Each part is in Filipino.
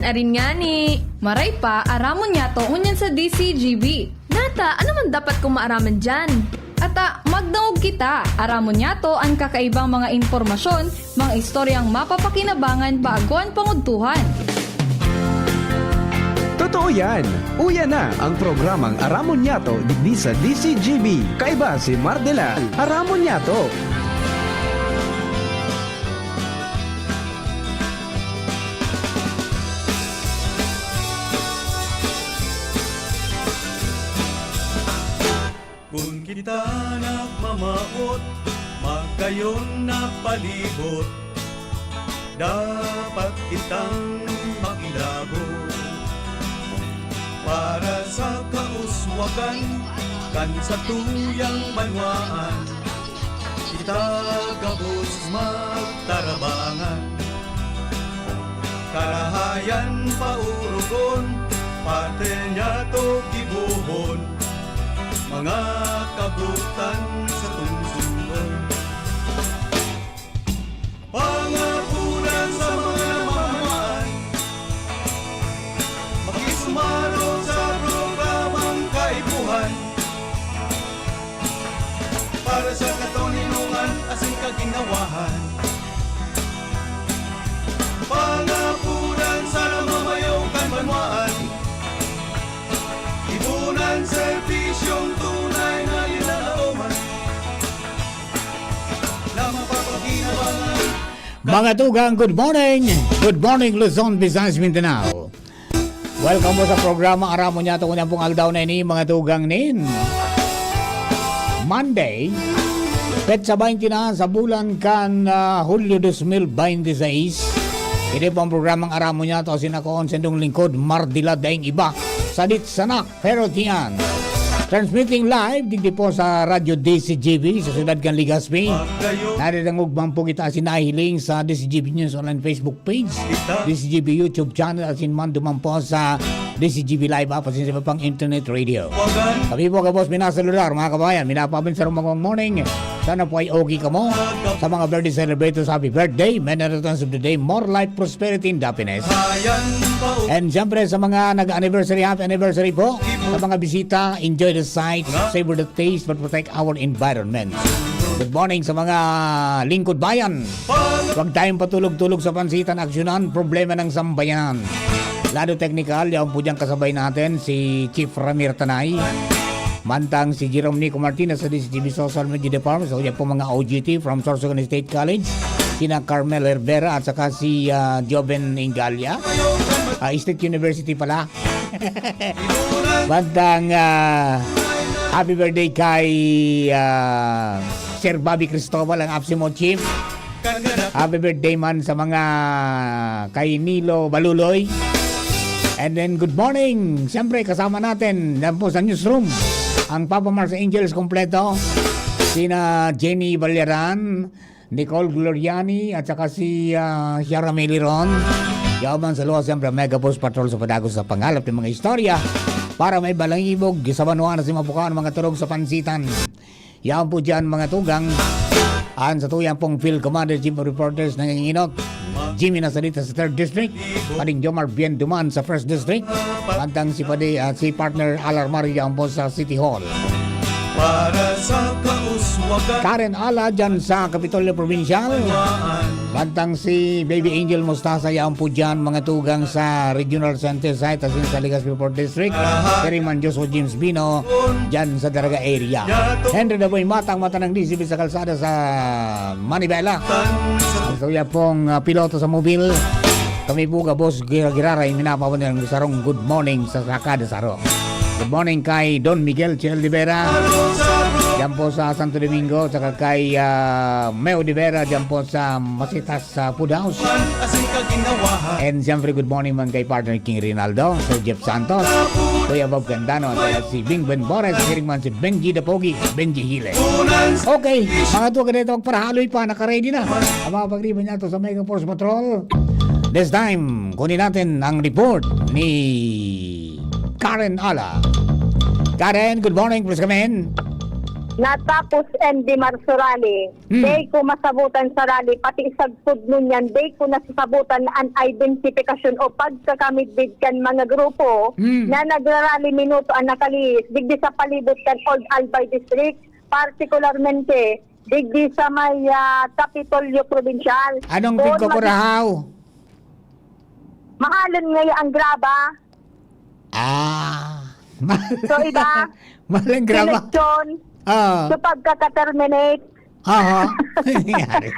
Arin nga ni, maray pa, aramon niya to unyan sa DCGB. Nata, ano man dapat kong maaraman dyan? Ata, magdangog kita, aramon niya to ang kakaibang mga informasyon, mga istoryang mapapakinabangan bago ang pangudtuhan. Totoo yan! Uya na ang programang Aramon Yato digdi sa DCGB. Kaiba si Mardelal, Aramon Yato. Kung kita nagmamaot, magkayon na palibot, dapat kitang makilabot. Para sa kauswagan, kan sa tuyang banwaan, kita gabos magtarabangan. Karahayan paurugon, parte niya to gibuhon, mga kabutan sa tungsungon. Pangapunan sa mga mamamaan, makisumaro sa programang kaibuhan. Para sa katoninungan, asing kaginawahan. Pangapunan sa namamayaw kan banwaan, ibunan serbisyong tunay na ilalauman na mapapaginabangan. Mga tugang, good morning! Good morning, Luzon, Visayas, Mindanao. Welcome po sa programa Aramon Yato. Unang pong aldaw na ini, mga tugang nin. Monday, petsa 20 na sa bulan kan Hulyo 2026. Ito po ang programang Aramon Yato. Sinakoon sendong lingkod, Mardila daing iba. Sadit sanak, pero tiyan. Transmitting live, digdi po sa Radyo DCGB sa Siyudad kan Legazpi. Narirangog man po kita sinahiling sa DCGB News Online Facebook page, DCGB YouTube channel, at sinman duman po sa DCGB Live app at sa pang internet radio. Kami po kabos minasalular, mga kabayan, minapabin sa rumangong morning. Sana po ay okay ka mo. Sa mga birthday celebrators, happy birthday, many returns of the day, more life, prosperity, and happiness. And siyempre sa mga nag-anniversary, happy anniversary po. Sa mga bisita, enjoy the sight, savor the taste, but protect our environment. Good morning sa mga lingkod bayan. Huwag tayong patulog-tulog sa pansitan, aksyonan, problema ng sambayanan. Lado technical, yaw po diyang kasabay natin si Chief Ramir Tanay. Mantang si Jerome Nico Martinez sa DCGB Social Media Department. So yan po mga OGT from Sorsogon State College. Sina Carmel Hervera at saka si Joven Ingalia. State University pala. Mantang happy birthday kay Sir Bobby Cristobal, ang Apsimo Chief. Happy birthday man sa mga kay Nilo Baluloy. And then good morning. Siyempre kasama natin yan po sa newsroom ang Papa Mars Angels kompleto. Sina Jenny Valleran, Nicole Gloriani at saka si Ciara Meliron. Yaman sa luwas siyempre Mega Post Patrol sa padagos sa pangalap ng mga istorya para may balangibog sa banuan na si mapukaan mga turog sa pansitan. Yaman po dyan mga tugang. An sa tuyang pong Field Commander Chief of Reporters ng Inginok, Jimmy Nasalita sa 3rd District, Pading Jomar Bien Duman sa 1st District, pantang si Pade at si partner Alar Maria po sa City Hall. Para sa kauswagan, Karen Ala dyan sa Kapitolyo Provincial, pantang si Baby Angel Mostasa yan po dyan mga tugang sa Regional Center Site at sa Legazpi 4th District, Keriman Joshua James Bino dyan sa Daraga area. Henry Daboy Matang mata ng DCB sa kalsada sa Manibela. So yan pong piloto sa mobile. Kami po ka boss Gira-Giraray minapawan ng sarong good morning sa Sakada Saro. Good morning kay Don Miguel Chel de Vera dyan po sa Santo Domingo, saka kay Meo de Vera dyan po sa Masitas sa Food House. And siyempre good morning man kay partner King Rinaldo, Sir Jeff Santos, Kuya Bob Gandano, at si Bing Ben Bores, hiring man si Benji Dapogi, Benji Hile. Okay, mga tuwa ganito, magparahaloy pa, nakaready na ang mga pagriban niya to sa Mega Force Patrol. This time, kunin natin ang report ni Karen Ala. Karen, good morning, please come in. natapos Andy Marsorali. Day ko masabutan sa rally, pati isagpod nun yan, day ko nasasabutan ang identification o pagkakamidbid kan mga grupo na nagrarally minuto ang nakalis, digdi sa palibot kan Old Albay District, particularmente, digdi sa may Kapitolyo Provincial. Anong Kung bigko ko rahaw? Mahalon ngayon ang graba. So iba, Malang graba. eleksyon, Ah. so pagkaka-terminate, Aha. Nangyari.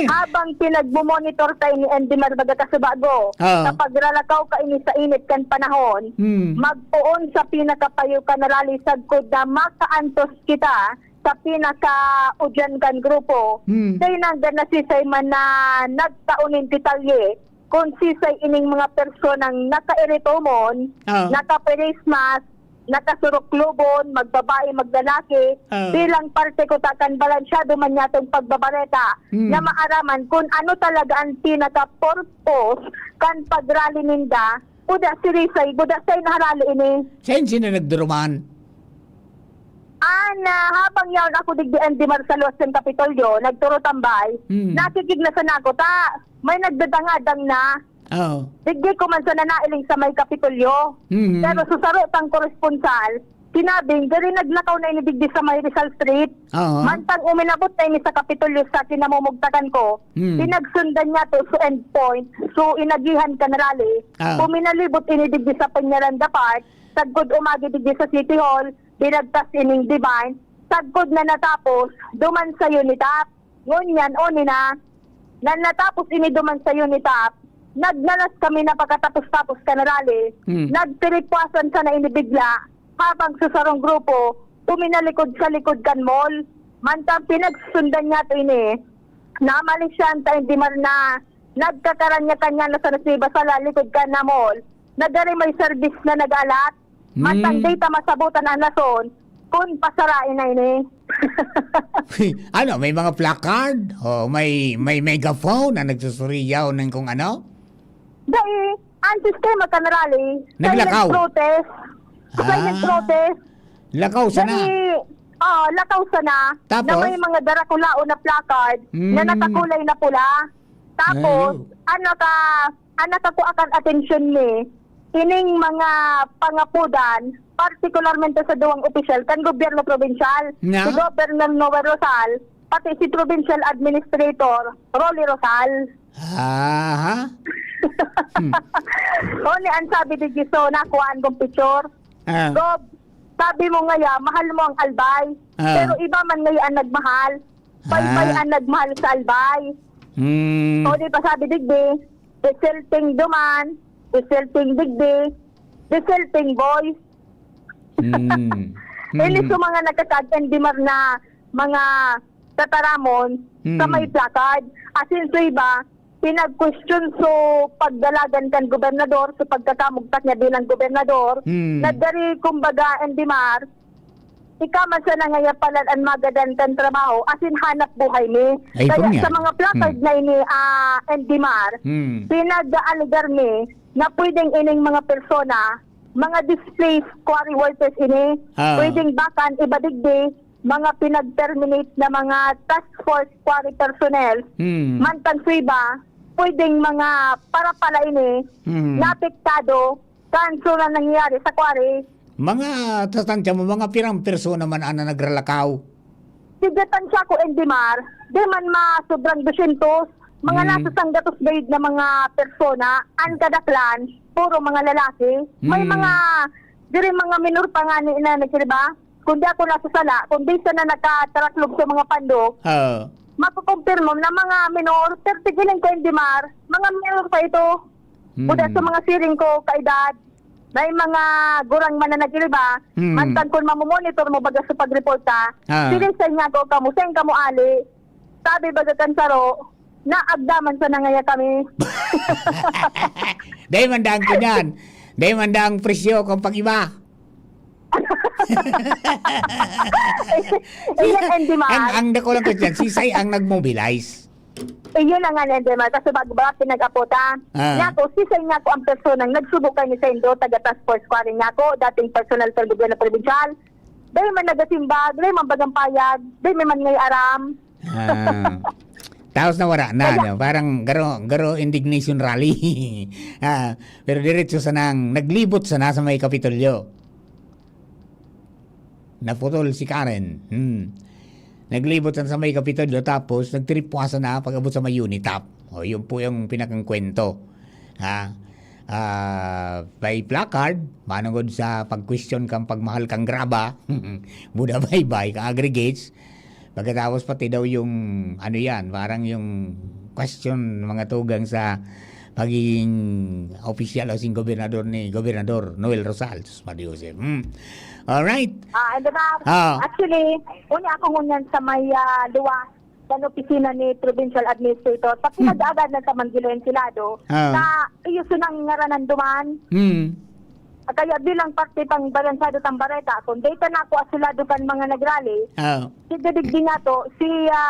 habang pinagmumonitor tayo ni Andy Marbaga Kasubago, kapag ralakaw ka ini sa init kan panahon, magpuon sa pinakapayo ka na rally sagkod na makaantos kita sa pinaka-udyan kan grupo. Kaya nanggan na sisay man na nagtaunin detalye kung sisay ining mga personang naka-eritomon, naka-face mask, nakasuruklubon, magbabae, maglalaki, bilang parte ko takan balansyado man yatong pagbabareta na maaraman kung ano talaga ang pinaka-purpose kan pagrally ninda, buda say naharali ini. Sino nagduruman? Habang yaon ako digdi Andy Marsalos ng Kapitolyo, nagturo tambay, nakikig na sa nako ta, may nagdadangadang na, Oh. digdi ko man sa nanailing sa may Kapitolyo. Pero susaro tang koresponsal, sinabing, gari nagnakaw na inibigdi sa may Rizal Street. Mantang uminabot na ini sa Kapitolyo sa kinamumugtakan ko, pinagsundan niya to sa endpoint, so inagihan ka na rally. Puminalibot inidigdi sa Peñaranda Park, sagkod umagi digdi sa City Hall, binagtas ining Divine, sagkod na natapos, duman sa Unitap. Ngunyan, o nina, na natapos ini duman sa Unitap, nagnalas kami na pagkatapos-tapos ka na rally, nagtiripwasan sa na inibigla, habang susarong grupo, puminalikod sa likod kan mall, mantang pinagsundan niya ito ini, namalis siya ang Indimar na nagkakaranya-kanya na sa nasiba sa likod kan na mall, nagari may service na nag-alat, mantang data masabutan ang lason, kung pasarain na ini. Ano, may mga placard? O may megaphone na nagsusuriyaw ng kung ano? Dahil, ang sistema ka na rally, Naglakaw. protest, silent protest, Lakaw sana. lakaw sana, Tapos? na may mga darakulao na placard, na nakakulay na pula. Tapos, anak ko akan atensyon ni, ining mga pangapudan, partikularmente sa duwang opisyal, kan gobyerno provincial, Na? si Governor Noel Rosal, pati si Provincial Administrator, Rolly Rosal. Aha. Oni ang sabi di Giso, nakuhaan kong picture. Gob, sabi mo ngaya, mahal mo ang albay. Pero iba man ngaya ang nagmahal. Pay ang nagmahal sa albay. O di pa sabi digdi, deselting duman, deselting digdi, deselting boys. Ini sa mga nagkakad-endimar na mga tataramon sa may placard. Asin sa iba, pinag-question so pagdalagan kan gobernador, so pagkakamugtak niya bilang gobernador, nagdari kumbaga Endimar, ikaman sa nangayapalan ang magadan kan trabaho, asin hanap buhay ni. Ay, Kaya yan. sa mga placard na ini Endimar, pinag-aaligar ni na pwedeng ining mga persona, mga displaced quarry workers ini, pwedeng bakan ibadigdi, mga pinag-terminate na mga task force quarry personnel, mantang suiba, pwedeng mga para pala ini, napektado, kanso na nangyayari sa quarry. Mga tastansya mo, mga pirang persona man ana nagralakaw. Sigatan siya ko Endimar, di man sobrang 200, mga nasa sanggatos grade na mga persona, ang kadaklan, puro mga lalaki. May mga, diri mga minor pa nga ni ina, ba? Kundi ako nasasala, kundi sa na nakataraklog sa mga pandok, makukumpirmo na mga minor, 30 giling ko Endimar, mga minor pa ito. Buda sa mga siring ko, kaedad, may mga gurang man na nagiliba, mantan kung mamomonitor mo baga sa pagreporta, siling sa niya ko, kamuseng kamo ali, sabi baga kansaro, naagdaman sa nangaya kami. Dahil mandang ko niyan. Dahil mandang presyo kung pag-iba. Iyan Endimar. Ang dako lang ko dyan, sisay ang nag-mobilize. Iyon ang nga Endimar, kasi bago ba pinag-apota. Nga ko, sisay nga ko ang personang nagsubok kay ni Sendo, taga task force quarry nga ko, dating personal sa gobyerno provincial. Dahil man nagasimbag, dahil man bagang payag, dahil man ngay aram. Tapos nawara na, no? Parang garo indignation rally. Pero diretso sa nang naglibot sa nasa may Kapitolyo. Naputol si Karen. Naglibot sa may Kapitolyo tapos nagtiripwasa na pag-abot sa may Unitap. Yun po yung pinakang kwento. By placard, manungod sa pag-question kang pagmahal kang graba, buda bye-bye, ka aggregates. Pagkatapos pati daw yung, parang yung question mga tugang sa pagiging official o sing gobernador ni Gobernador Noel Rosales, Mariusep. Alright. And actually, una ako ngunyan sa may luwas sa opisina ni Provincial Administrator. Pag pinag-agad na sa Manggilo Enchilado, na iyo sunang ngaranan duman. At kaya bilang parte pang balansado tang bareta, kung data na ako asulado kan mga nagrally, sigadigdi nga to, si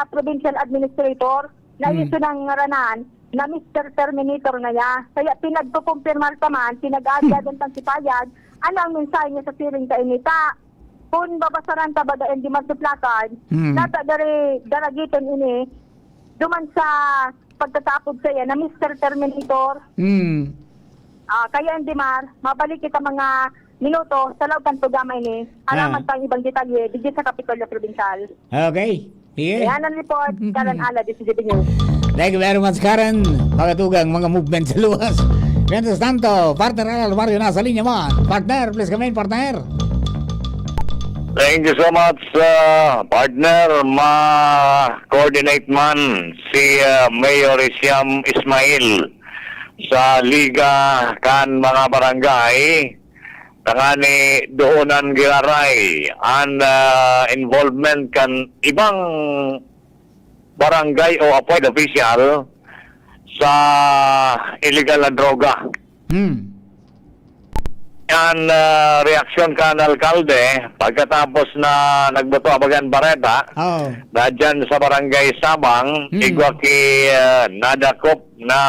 Provincial Administrator, na iyo sunang ngaranan, na Mr. Terminator na ya. Kaya pinagpupumpirmal pa man, pinag-agad ang sipayag, ano ang mensahe niya sa siring ka inita? Kung babasaran ta baga hindi masuplatad, nata daragiton ini, duman sa pagtatapod sa iya na Mr. Terminator. Kaya hindi mabalik kita mga minuto sa loob ng programa ini. Alaman pang ibang detalye, digit sa Kapitolyo Provincial. Okay. Sige. Yan ang report, Karen Ala, DCGB News. Thank you very much, Karen. Pagatugang mga movement sa luwas. Mientras tanto, partner Alvario nasa linya mo. Partner, please come in, partner. Thank you so much, partner. Ma-coordinate man si Mayor Isyam Ismail sa Liga kan mga barangay tangani doonan giraray an involvement kan ibang barangay o appointed official sa illegal na droga. Yan reaksyon ka ng alkalde pagkatapos na nagboto abagan bareta na dyan sa barangay Sabang igwaki nadakop na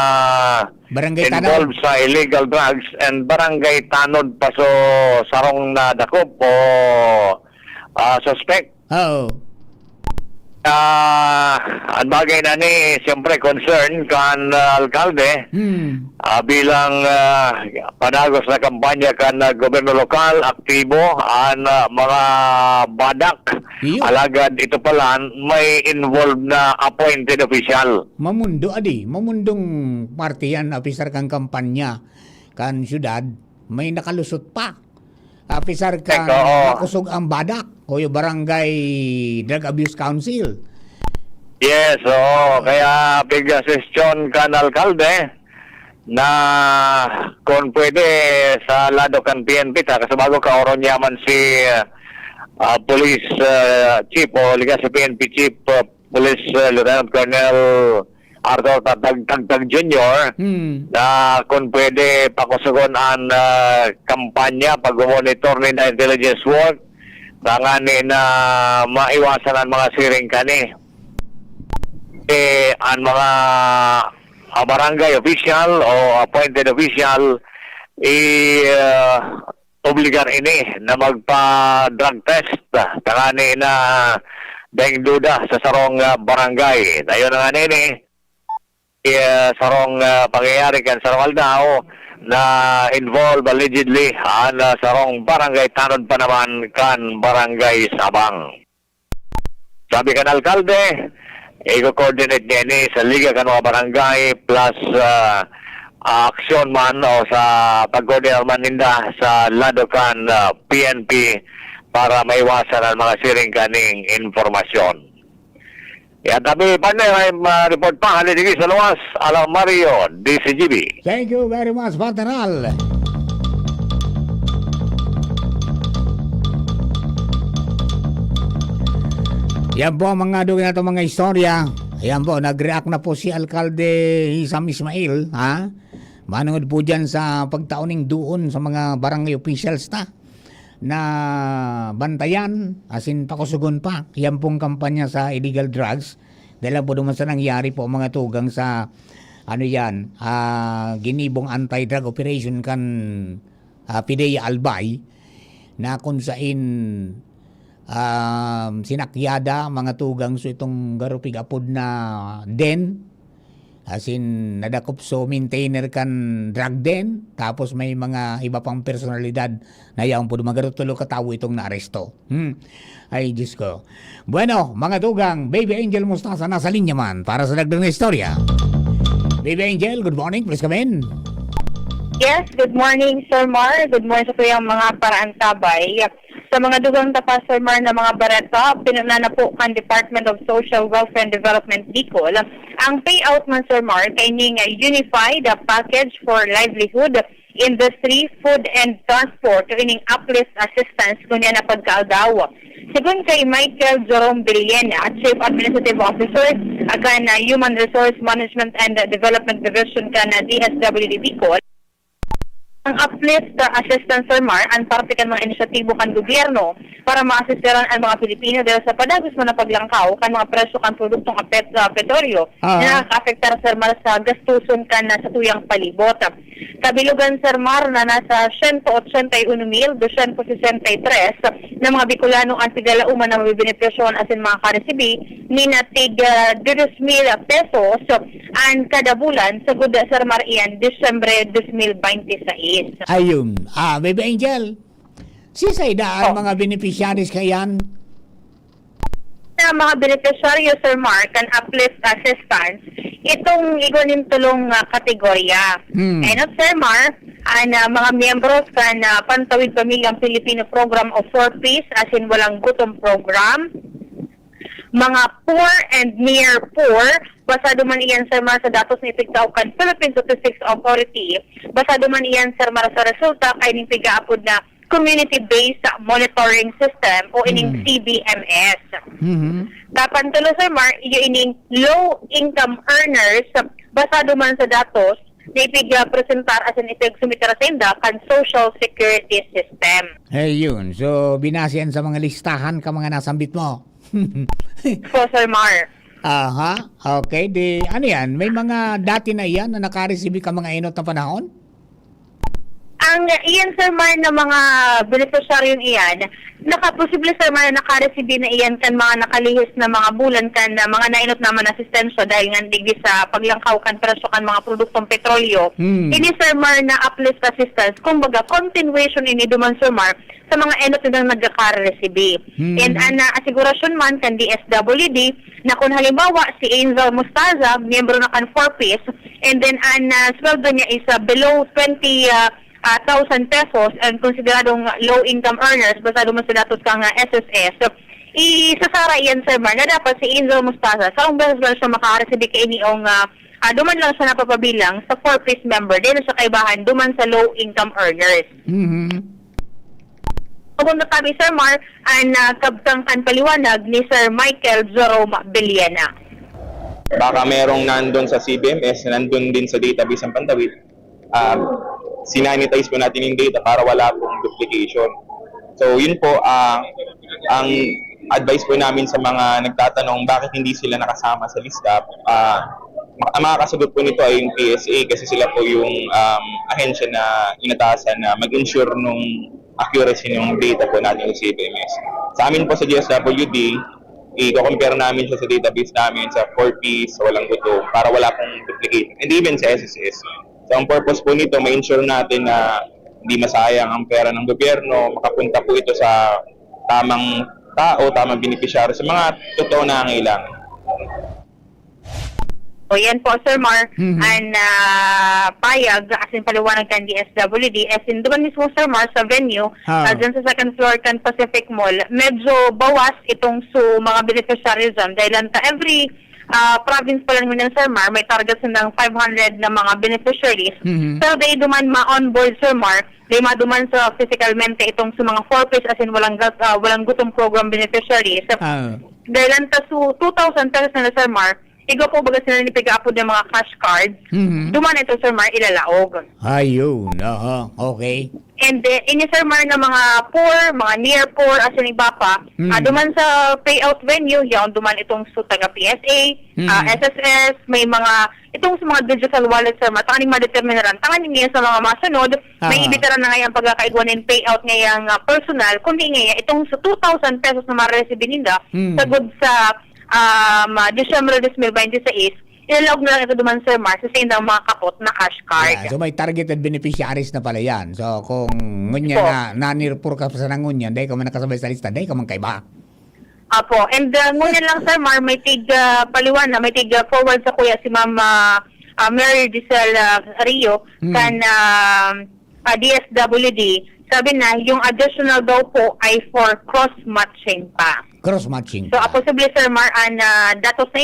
Barangay involved sa illegal drugs and barangay Tanod paso sarong nadakop o suspect. Ang bagay na ni siyempre concern kan alkalde bilang panagos na kampanya kan gobyerno lokal aktibo ang mga badak alagad ito pala may involved na appointed official. Mamundong partiyan officer kang kampanya kan syudad may nakalusot pa. Officer ka nakusog ang badak o yung barangay drug abuse council. Yes, kaya bigla sesyon kan alkalde na kung pwede sa lado kan PNP kasi bago ka oron yaman si police chief o liga si PNP chief police Lieutenant Colonel Arthur Tagtag Jr. Na kung pwede pakusugon ang kampanya pag-monitor ni na intelligence work tangani na maiwasan ang mga siring kani. Ang mga barangay official o appointed official obligar ini na magpa-drug test tangani na dahil duda sa sarong barangay. Tayo na nga nini sarong pangyayari kan sarong Aldao na involved allegedly sarong barangay Tanod pa naman kan barangay Sabang. Sabi kan alkalde, i-coordinate niya ni sa liga kan mga barangay plus aksyon man o sa pag-coordinate man ninda sa lado kan PNP para maiwasan ang mga siring kaning informasyon. Yan tabi partner ay report pa haligi sa luwas Alam Mario DCGB. Thank you very much, partner Al. Yan po ang mga dugay na itong mga istorya. Ayan po, nag-react na po si Alkalde Isam Ismail, manungod po dyan sa pagtauning doon sa mga barangay officials na bantayan, asin pakusugon pa. Yan pong kampanya sa illegal drugs. Dahil po naman sa nangyari po mga tugang sa ginibong anti-drug operation kan PIDEA Albay na kung sain sinakyada mga tugang so itong garupig apod na den. As in, nadakop so maintainer kan drug den. Tapos may mga iba pang personalidad na yaong po magarutulo katawo itong naaresto. Ay, Diyos ko. Bueno, mga tugang, Baby Angel Mustasa nasa linya man para sa dagdag na istorya. Baby Angel, good morning. Please come in. Yes, good morning, Sir Mar. Good morning sa kayong mga paraantabay. Sa mga dugang tapas, Sir Mar, na mga barata, pinunana po kan Department of Social Welfare and Development Bicol. Ang payout man, Sir Mar, kay ning Unified Package for Livelihood, Industry, Food and Transport, ining uplift assistance kunya na pagkaagaw. Sigun kay Michael Jerome Villena, Chief Administrative Officer, akan Human Resource Management and Development Division kan DSWD Bicol, ang uplift assistance, Sir Mar, ang parte kan mga inisyatibo kan gobyerno para maasistiran ang mga Pilipino dahil sa padagos mo na paglangkaw kan mga presyo kan produktong petrolyo na nakaka-afektar, Sir Mar, sa gastuson kan sa tuyang palibot. Kabilugan, Sir Mar, na nasa 181,263 na mga Bicolano ang tigalauman na mabibenepisyon asin mga karesibi ni natig 2,000 pesos ang kada bulan sa good, Sir Mar, iyan Disyembre 2026. Ayun. Baby Angel, sisay da ang mga beneficiaries kayan? Na mga beneficiaryo, Sir Mark, kan uplift assistance, itong iguanin tulong kategorya. Ano, Sir Mark, ang mga miyembros kan Pantawid Pamilyang Pilipino Program of 4Ps, as in walang gutom program, mga poor and near poor, basado man iyan, Sir Mar, sa datos ni Tigtaukan Philippine Statistics Authority, basado man iyan, Sir Mar, sa resulta kay ning pigaapod na Community-Based Monitoring System o ining CBMS. Dapan tulo, Sir Mar, ining low-income earners, basado man sa datos, na ipig-presentar as in ipig-sumitira sa inda kan Social Security System. Ayun. So, binasihan sa mga listahan ka mga nasambit mo. So, Sir Mar. Aha. Okay. Ano yan? May mga dati na yan na nakareceive ka mga inot na panahon? Ang iyan, Sir Mar, na mga beneficiaryong iyan, nakaposible, Sir Mar, na nakareceive na iyan kan mga nakalihis na mga bulan kan na mga nainot naman asistensya dahil nga digdi sa paglangkaw kan presyo kan mga produktong petrolyo. Ini, Sir Mar, na uplift assistance, kumbaga continuation ini duman, Sir Mar, sa mga enot na nagkaka-receive. And ang asigurasyon man kan DSWD na kung halimbawa si Angel Mustaza, miyembro na kan 4Ps, and then ang sweldo niya is below 20,000 pesos and konsideradong low-income earners, basado man sa datos kang SSS, isasara iyan, Sir Mar, na dapat si Angel Mustaza, sa beses lang siya makareceive kay iniong duman lang siya napapabilang sa 4Ps member, din sa kaibahan, duman sa low-income earners. Kung natabi, Sir Mar, ang kabtang paliwanag ni Sir Michael Jerome Villena. Baka merong nandun sa CBMS, nandun din sa database ng Pantawid. Sinanitize po natin yung data para wala pong duplication. So yun po, ang advice po namin sa mga nagtatanong bakit hindi sila nakasama sa lista. Ang makakasagot po nito ay yung PSA kasi sila po yung ahensya na inatasan na mag-ensure nung accuracy ng data po natin yung CBMS. Sa amin po sa DSWD, i-compare namin siya sa database namin sa 4Ps, sa walang gutom, para wala pong duplicate. And even sa SSS. So ang purpose po nito, ma-ensure natin na hindi masayang ang pera ng gobyerno, makapunta po ito sa tamang tao, tamang beneficiary, sa mga totoo na nangailangan. So yan po, Sir Mar, ang payag, as in paliwanag kan DSWD, as in doon mismo, Sir Mar, sa venue, dyan sa second floor kan Pacific Mall, medyo bawas itong mga beneficiaries dyan, dahil every province pa lang yun, Sir Mar, may target ng 500 na mga beneficiaries. So they duman ma-onboard, Sir Mar, they maduman sa physicalmente itong sa mga 4Ps, as in walang gutong program beneficiaries. Dahil su 2,000 pesos na, Sir Mar, igo po baga sila nipiga-upload ng mga cash cards. Duman ito, Sir Mar, ilalaog. Ayun, okay. And ini Sir Mar na mga poor, mga near poor, as in iba pa, duman sa payout venue, yan, duman itong taga PSA, SSS, may mga, itong sa mga digital wallet, Sir Mar, tanganing madeterminaran, tanganing ngayon sa mga masunod, may ibitaran na ngayon pagkakaigwanin payout ngayang personal, kundi ngayon, itong sa 2,000 pesos na ma-receive ninda, sagod sa December 2026, ilalog na lang ito duman, Sir Mar, sa ng mga kapot na cash card. Yeah, so may targeted beneficiaries na pala yan. So kung ngunya na nanirpur ka sa nangunyan, dahil ka man nakasabay sa lista, dahil ka man kaiba. Apo. And ngunyan lang, Sir Mar, may paliwan na, may forward sa kuya si Ma'am Mary Giselle Rio kan DSWD. Sabi na, yung additional daw po ay for cross-matching pa. Cross-matching. So, possibly, Sir Mar, datos na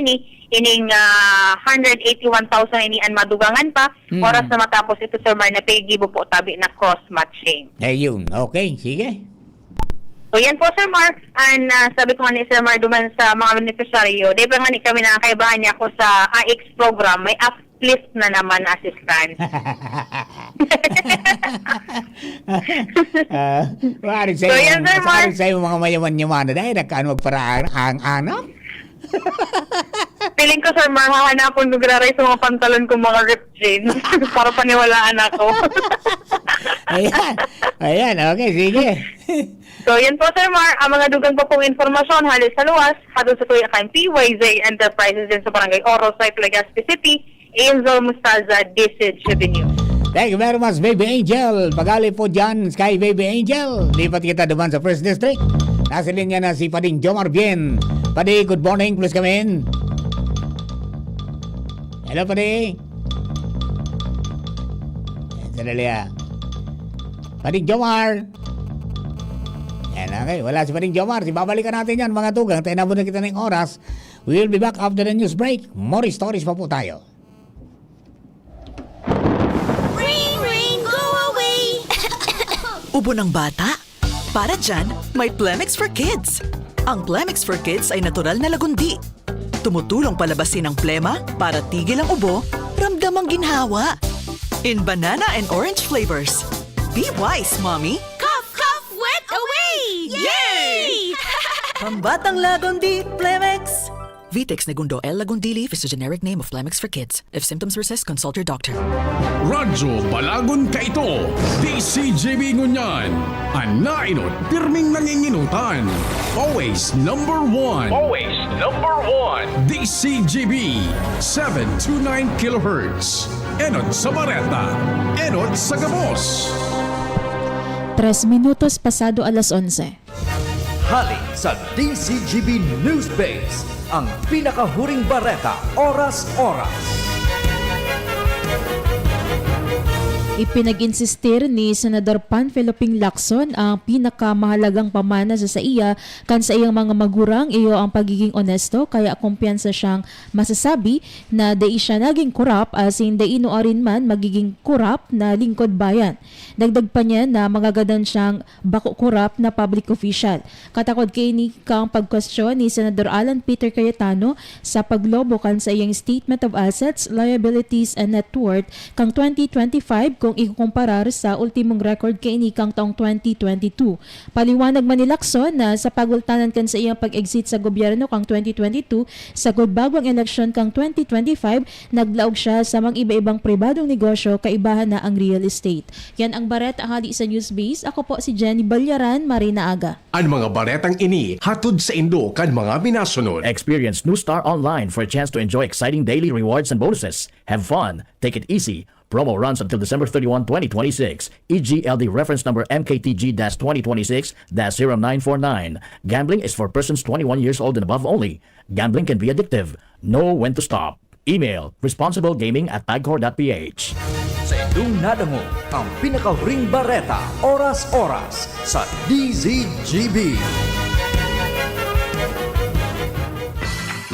ining 181,000 ini ang madugangan pa. Oras na matapos ito, Sir Mar, na pay-gibo po tabi na cross-matching. Ayun. Okay, sige. So, yan po, Sir Mar. And sabi ko nga ni Sir Mar, duman sa mga beneficiaryo, di ba nga ni kami nakakaibahan niya ako sa AX program, may uplift na naman na assistant. Maaaring So, yan, Sir Mar. sa'yo mga mayaman-yaman na dahil nagkaan magparaan ang anak. Feeling ko, Sir Mar, hahanapon nagraray sa mga pantalon kong mga ripped jeans para paniwalaan ako. Ayan, okay, sige. So, yan po, Sir Mar, ang mga dugang pa pong informasyon halos sa luwas, hatod sa tuwing akang PYZ Enterprises din sa Barangay Oro, sa Legazpi City, Angel Mustaza, DCG News. Thank you very much, Baby Angel. Pagali po dyan, Sky Baby Angel. Lipat kita naman sa First District. Nasa linya na si Pading Jomar Bien. Padi, good morning, please come in. Hello, Padi. Sandali Pading Jomar. Yan, okay. Wala si Pading Jomar. Babalikan natin yan, mga tugang. Tayo na kita ng oras. We will be back after the news break. More stories pa po tayo. Ubo ng bata? Para dyan, may Plemix for Kids. Ang Plemix for Kids ay natural na lagundi. Tumutulong palabasin ang plema para tigil ang ubo, ramdam ang ginhawa. In banana and orange flavors. Be wise, Mommy! Cough, cough, wet away! Yay! Pambatang lagundi, Plemix! Vitex Negundo L. Lagundili is the generic name of Plemix for Kids. If symptoms persist, consult your doctor. Radyo Balagon Kaito, DCJB Ngunyan, Anainot, pirming nanginginutan. Always number one. Always number one. DCJB, 729 kHz. Enot sa Bareta, Enot sa Gabos. 3 minutos pasado alas 11. Hali sa DCGB News Base, ang pinakahuring bareta, oras-oras. Ipinag-insistir ni Senador Panfilo Ping Lacson ang pinakamahalagang pamana sa iya kan sa iyang mga magurang iyo ang pagiging onesto kaya kumpiyansa siyang masasabi na di siya naging korap as in di inuarin man magiging korap na lingkod bayan. Dagdag pa niya na magagadan siyang bako korap na public official. Katakod kay ni kang pagkwestiyon ni Senador Alan Peter Cayetano sa paglobo kan sa iyang Statement of Assets, Liabilities and Net Worth kang 2025 kung ikukumparar sa ultimong record kay inikang taong 2022. Paliwanag man ni Lacson na sa pagultanan kan sa iyang pag-exit sa gobyerno kang 2022, sa bagong eleksyon kang 2025, naglaog siya sa mga iba-ibang pribadong negosyo kaibahan na ang real estate. Yan ang bareta hali sa Newsbase. Ako po si Jenny Balyaran, Marina Aga. Ang mga baretang ini, hatod sa Indo kan mga binasunod. Experience New Star Online for a chance to enjoy exciting daily rewards and bonuses. Have fun. Take it easy. Promo runs until December 31, 2026. EGLD reference number MKTG-2026-0949. Gambling is for persons 21 years old and above only. Gambling can be addictive. Know when to stop. Email responsiblegaming@pagcor.ph. Sa inyong nadango, ang pinakahuring bareta, oras-oras sa DZGB.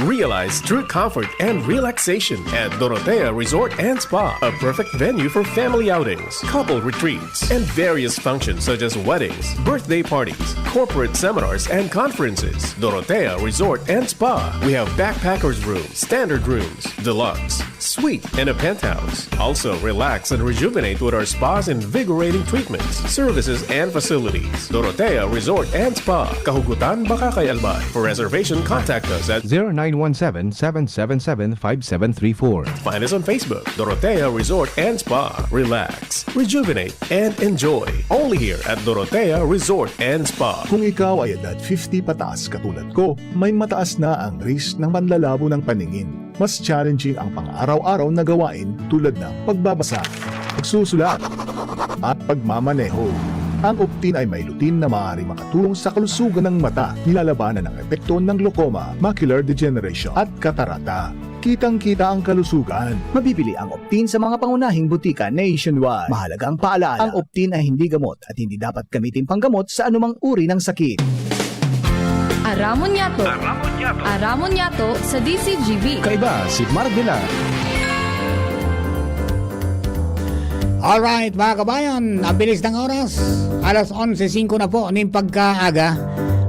Realize true comfort and relaxation at Dorotea Resort and Spa, a perfect venue for family outings, couple retreats, and various functions such as weddings, birthday parties, corporate seminars, and conferences. Dorotea Resort and Spa. We have backpackers rooms, standard rooms, deluxe, suite, and a penthouse. Also, relax and rejuvenate with our spa's invigorating treatments, services, and facilities. Dorotea Resort and Spa, Kahugutan, Bakakay, Albay. For reservation, contact us at 0917-777-5734. Find us on Facebook, Dorotea Resort and Spa. Relax, rejuvenate, and enjoy. Only here at Dorotea Resort and Spa. Kung ikaw ay edad 50 pataas katulad ko, may mataas na ang risk ng manlalabo ng paningin. Mas challenging ang pang-araw-araw na gawain tulad ng pagbabasa, pagsusulat, at pagmamaneho. Ang Optin ay may lutin na maaari makatulong sa kalusugan ng mata, nilalabanan ang epekto ng glaucoma, macular degeneration at katarata. Kitang-kita ang kalusugan. Mabibili ang Optin sa mga pangunahing butika nationwide. Mahalagang paalala, ang Optin ay hindi gamot at hindi dapat gamitin panggamot sa anumang uri ng sakit. Aramon Yato. Aramon Yato sa DCGB. Kaiba si Mardila. Alright mga kabayan, ang bilis ng oras. Alas 11:05 na po ng pagkaaga.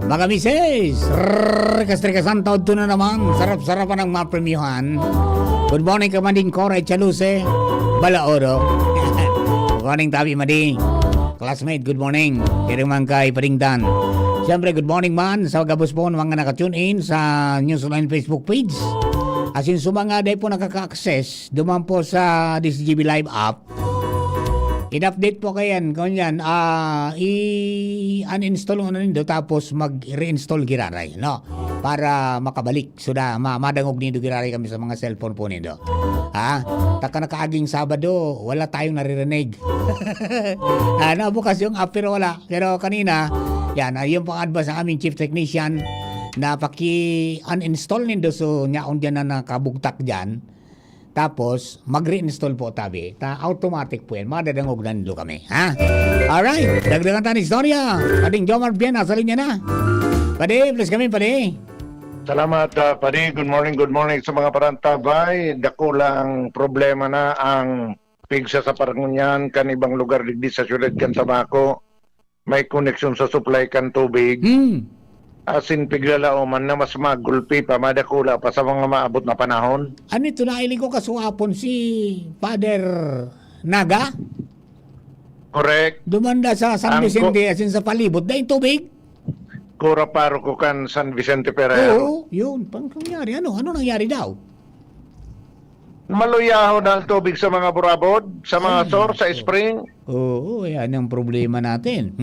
Mga misis, rekas-rekasan taod to na naman. Sarap-sarapan ng mga premiuhan. Good morning ka Mading Cora Chaluse Balaoro. Good morning Tabi Madi. Classmate, good morning. Kiriman kay Paringdan. Siyempre, good morning man sa gabos po ng mga nakatune in sa Newsline Facebook page. As in, sumanga day po nakaka-access, duman po sa DCGB Live app. In-update po kayan, kung yan, i-uninstall mo na rin do, tapos mag-reinstall giraray, no? Para makabalik. So na, madangog nido giraray kami sa mga cellphone po nido. Ha? Taka nakaaging Sabado, wala tayong naririnig. Ano, bukas yung app, pero wala. Pero kanina, yan, yung pang advice ng aming chief technician na paki-uninstall nindo, so nyaon dyan na nakabugtak dyan. Tapos, mag-reinstall po tabi. Automatic po yan. Madadangog na nilo kami. Ha? Alright. Dagdagan tayo ng istorya. Pading Jomar Bien, nasa linya na. Pade, please kami, pade. Salamat, Padi. Good morning sa mga parantabay. Dako lang problema na ang pigsa sa Parangunyan, kan ibang lugar digdi sa syudad kan Tabaco. May koneksyon sa supply kan tubig. Asin piglalauman na mas magulpi pa, madakula pa sa mga maabot na panahon. Ano ito, nailing ko kasuapon si Father Naga? Correct. Dumanda sa San Vicente, asin sa palibot. Dahil tubig? Kura paro ko kan San Vicente Ferrer. Oo, yun. Pang nangyari? Ano nangyari daw? Maluyaho na ang tubig sa mga burabod, sa mga source, sa spring. Oo, yan ang problema natin.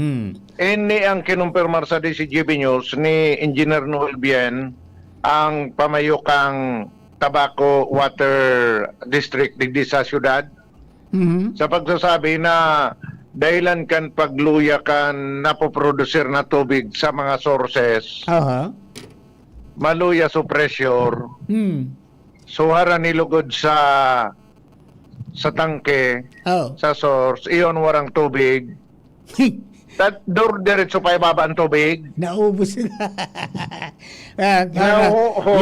Ini ang kinumpirmar sa DCGB News ni Engineer Noel Bien, ang pamayukang Tabaco Water District digdi sa syudad. Sa pagsasabi na dahilan kan pagluya kan napoproducer na tubig sa mga sources. Maluya sa pressure. Suhara nilugod sa tangke, sa source, iyon warang tubig. Diretso pa ibaba ang tubig. Naubos na.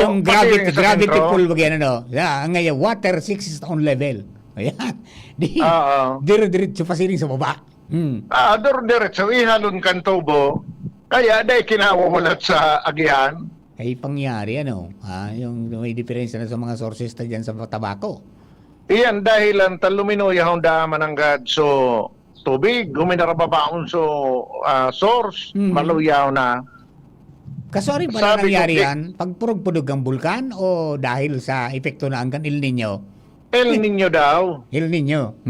Yung gravity pull bagyan, ano? Ngayon, water 6 is on level. Ayan. Diretso pa siling sa baba. Diretso, ihalon kan tubo. Kaya dahil kinawawalat sa agihan. Ay pangyari, ano? Yung may diferensya na sa mga sources na dyan sa Tabaco. Iyan dahilan taluminoy ang daaman ng gad so tubig, guminarababaon so source, maluyaw na. Kasori ba na nangyari yan? Pagpurog-pudog ang bulkan o dahil sa epekto na hanggang El Nino? El Nino daw. El Nino.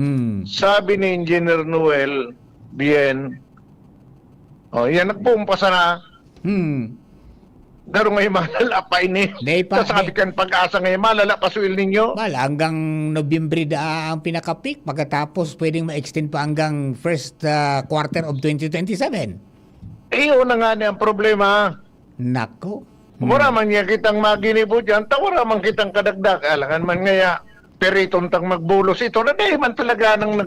Sabi ni Engineer Noel Bien, yan nagpumpa na. Pero ngayon malala pa ini. Sasabi kan pag-asa ngayon malala pa suil ninyo. Hanggang Nobyembre ang pinaka-peak. Pagkatapos pwedeng ma-extend pa hanggang first quarter of 2027. Iyon na nga niya ang problema. Nako. Mura man niya kitang maginibo dyan. Tawara man kitang kadagdag. Alangan man ngaya periton tang magbulos ito. Na dahil man talaga nang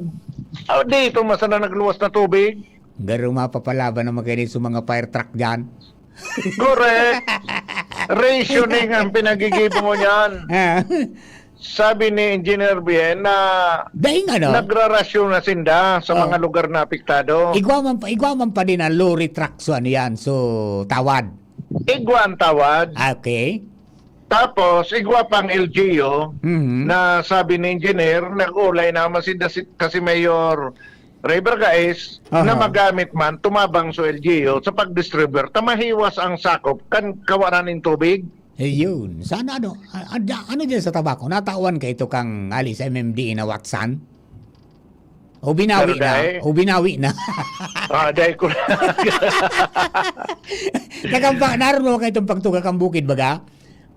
dito masana nagluwas na tubig. Garo mapapalaban na magaling sa mga fire truck dyan. Correct. Rationing ang pinagigibo mo niyan. Sabi ni Engineer Bien na nagrarasyon na sinda sa mga lugar na apektado. Igwaman pa din ang lorry truck so ano yan. So tawad. Igwa ang tawad. Okay. Tapos, igwa pang LGU na sabi ni engineer, nag-ulay naman kasi Mayor Ray Bergaes na magamit man tumabang sa LGU sa pag-distribute tamahiwas ang sakop kan kawaran ng tubig. Yun. Sana ano dyan sa tabako? Natawan ka ito kang alis MMD na Watson? O binawi na? O binawi na? Dahil ko naroon ka itong pagtuga kang bukid baga?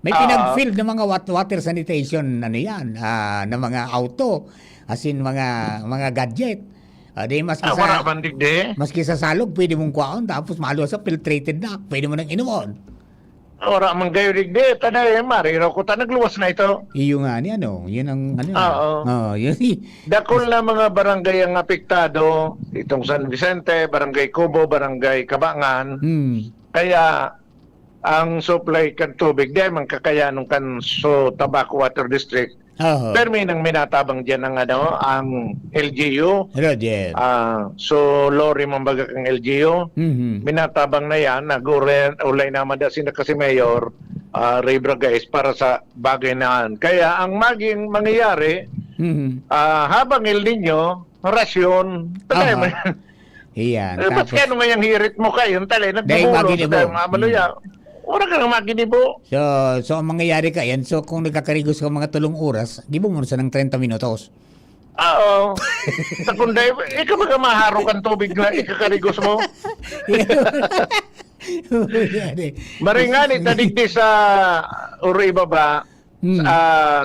May pinag-field ng mga water sanitation yan, na mga auto, as in mga gadget. Di maski sa salog, pwede mong kuhaon, tapos malo sa filtrated na, pwede mo nang inuon. Ora man gayo digde, tanay mariro ko ta nagluwas na ito. Iyo nga ni yun ang yun. Dakol na mga barangay ang apektado, itong San Vicente, Barangay Cubo, Barangay Kabangan. Kaya ang supply kan tubig di man kakayanon kan so Tabaco Water District. Pero may nang minatabang diyan ang LGU. Roger. So lorry mambaga kang LGU. Minatabang na yan, ulay naman da sina kasi Mayor Ray Bergaes para sa bagay na yan. Kaya ang mangyayari habang El Nino, rasyon. Iyan. Ba't kaya nung ngayang hirit mo kayo, nagbubulo sa maluya. Ora ka nga maginibo. So ang mangyayari ka yan, so kung nagkakarigos ka mga 3 oras, di mo muna sa ng 30 minutos. Oo. Takunday, ikaw ba maharo kang tubig na ikakarigos mo? Maringani, tadigdi sa Uri Baba,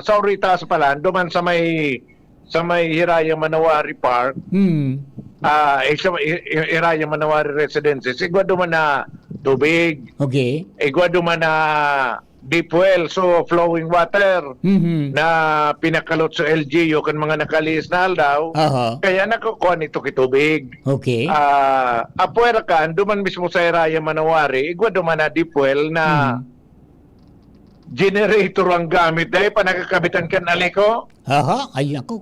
sa Uritas pala, duman sa may Hirayang Manawari Park, Hirayang Manawari Residences, igwa duman na tubig. Okay. Igwa duman na deep well, so flowing water na pinakalot sa LGU kan mga nakaliis na aldaw. Kaya nakukuha nito kitubig. Okay. Apuera kan, duman mismo sa Hirayang Manawari, igwa duman na deep well na generator ang gamit dahil panagkakabitan kan aliko. Ay ako.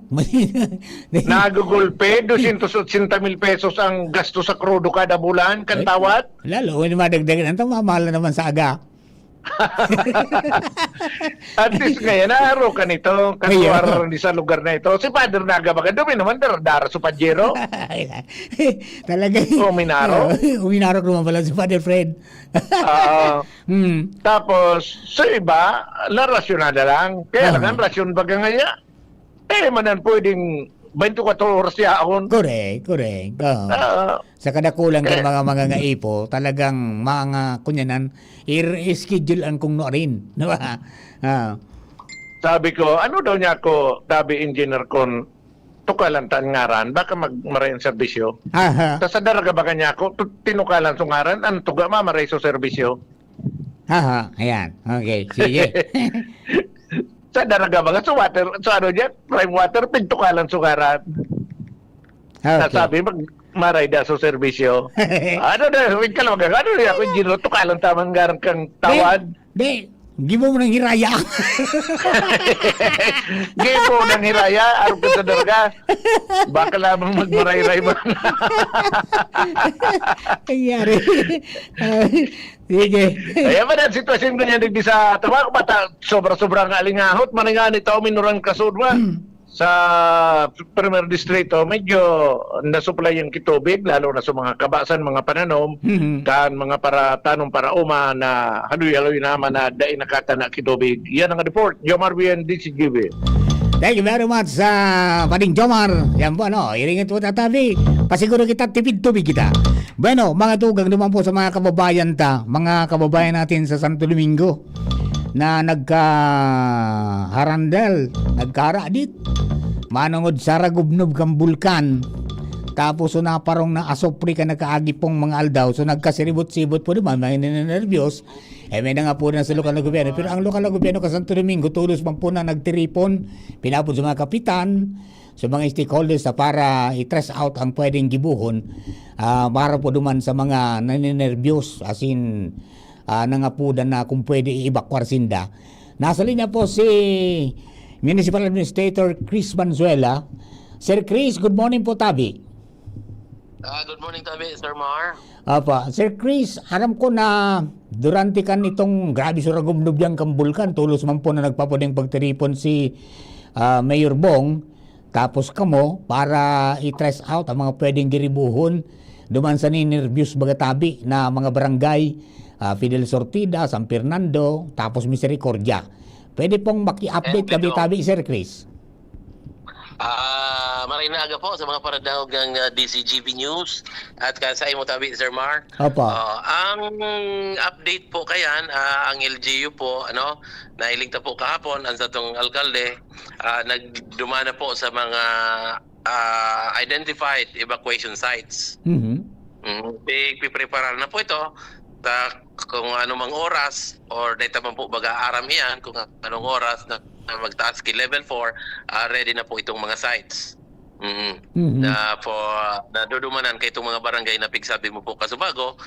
Nagugulpe, 280,000 pesos ang gasto sa krudo kada bulan, kan tawad. Lalo, hindi madagdagan. Ang mamahal na naman sa aga. At least ngayon, naaro ka nito, katuwar sa lugar na ito. Si Father Naga baga, dumi naman, dara sa Pajero. Talaga. Uminaro. Uminaro naman pala si Father Fred. Tapos, sa iba, rasyonada lang. Kaya lang, rasyon baga ngayon. Manan pwedeng 24 oras yaon. Correct. Sa kadakulang ng mga ngaipo, talagang mga kunyanan, i-schedule ang kung no rin. Sabi ko, ano daw niya ako, sabi engineer kon, tukalantan ngaran, baka magmarayan serbisyo. Sa daraga baka niya ako, tinukalan sa ngaran, ano tuga mamaray sa serbisyo. Ayan. Okay, sige. Sa daraga baka, sa water, sa ano niya, prime water, pintukalan sa ngaran. Sabi, maray da sa serbisyo. Ano na, wait ka lang, ano na ako, engineer, tukalan tamang ngaran kang tawad. Gibo mo ng hiraya. Gibo ng hiraya, araw ka sa daraga. Baka lamang magmaray-ray ba? Nangyari. Sige. Kaya ba na sitwasyon ko niya digdi sa tabak, bata sobra-sobra nga alingahot, maningani tao minurang kasudwa. Sa Premier Distrito, medyo nasupply yung kitubig, lalo na sa mga kabasan, mga pananom, kan mga para tanong para uma na haluy-haluy naman na dahil nakata na kitubig. Yan ang report. Jomar Bien, DCGB. Thank you very much sa Pading Jomar. Yan po, iringit po tatabi. Pasiguro kita, tipid tubig kita. Bueno, mga tugang naman po sa mga kababayan mga kababayan natin sa Santo Domingo na nagkaharandal, nagkaradit, manungod sa ragubnob kang bulkan, tapos so naparong na asopri ka nakaagipong mga aldaw, so nagkasiribot-sibot po naman, may nervyos, may na nga po na sa lokal na gobyerno, pero ang lokal na gobyerno ka Santo Domingo, tulos man po na nagtiripon, pinapod sa mga kapitan, sa mga stakeholders para i-trace out ang pwedeng gibuhon, para po duman sa mga naninervyos, as in, nangapudan na kung pwede i-evacuar sinda. Nasa linya po si Municipal Administrator Chris Banzuela. Sir Chris, good morning po tabi. Good morning tabi, Sir Mar. Apa, Sir Chris, alam ko na durante kan itong grabe suragumdub yang kambulkan, tulos man po na nagpapuding pagtiripon si Mayor Bong, tapos kamo para i-trace out ang mga pwedeng giribuhon duman sa ni-nervyos bagatabi na mga barangay, Fidel Sortida, San Fernando, tapos Misericordia. Pwede pong maki-update tabi-tabi, Sir Chris. Maray na aga po sa mga paradahog ng DCGB News at sa imo tabi, Sir Mar. Opo. Ang update po kayan, ang LGU po, nailigta po kahapon ang satong alkalde, nagdumana po sa mga identified evacuation sites. Pipreparar na po ito kung anumang oras or data man po baga-aram iyan kung anong oras na magtaas ki level 4, ready na po itong mga sites. Na dudumanan kay itong mga barangay na pigsabi mo po Kasubago,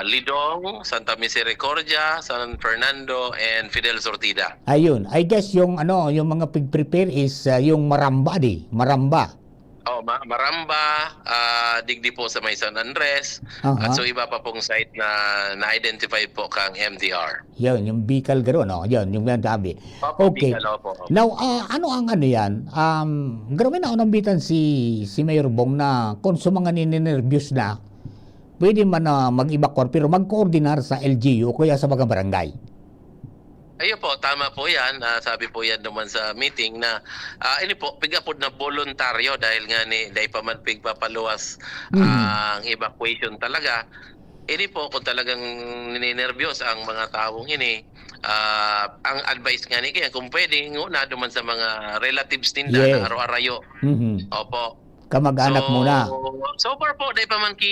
Lidong, Santa Misericordia, San Fernando, and Fidel Sortida. Ayun, I guess yung mga pig-prepare is yung Maramba. Maramba, digdi po sa may San Andres, at so iba pa pong site na na-identify po kang MDR. Yun, yung Bicol garo, no? Yun, yung sabi. Okay. Now, ano yan? Grabe na unambitan si Mayor Bong na kung sa mga ninenervyos na, pwede man na mag-evacuate pero mag-coordinar sa LGU o kaya sa mga barangay. Ayun po, tama po yan. Sabi po yan naman sa meeting na ini po, pigapod na voluntaryo dahil nga dahil pa man pigpapaluwas ang evacuation talaga. Ini po, kung talagang ninenervyos ang mga taong ini, ang advice nga ni kaya kung pwedeng na duman sa mga relatives nila na araw-arayo. Opo. Kamag-anak muna. So far po, dahil pa man ki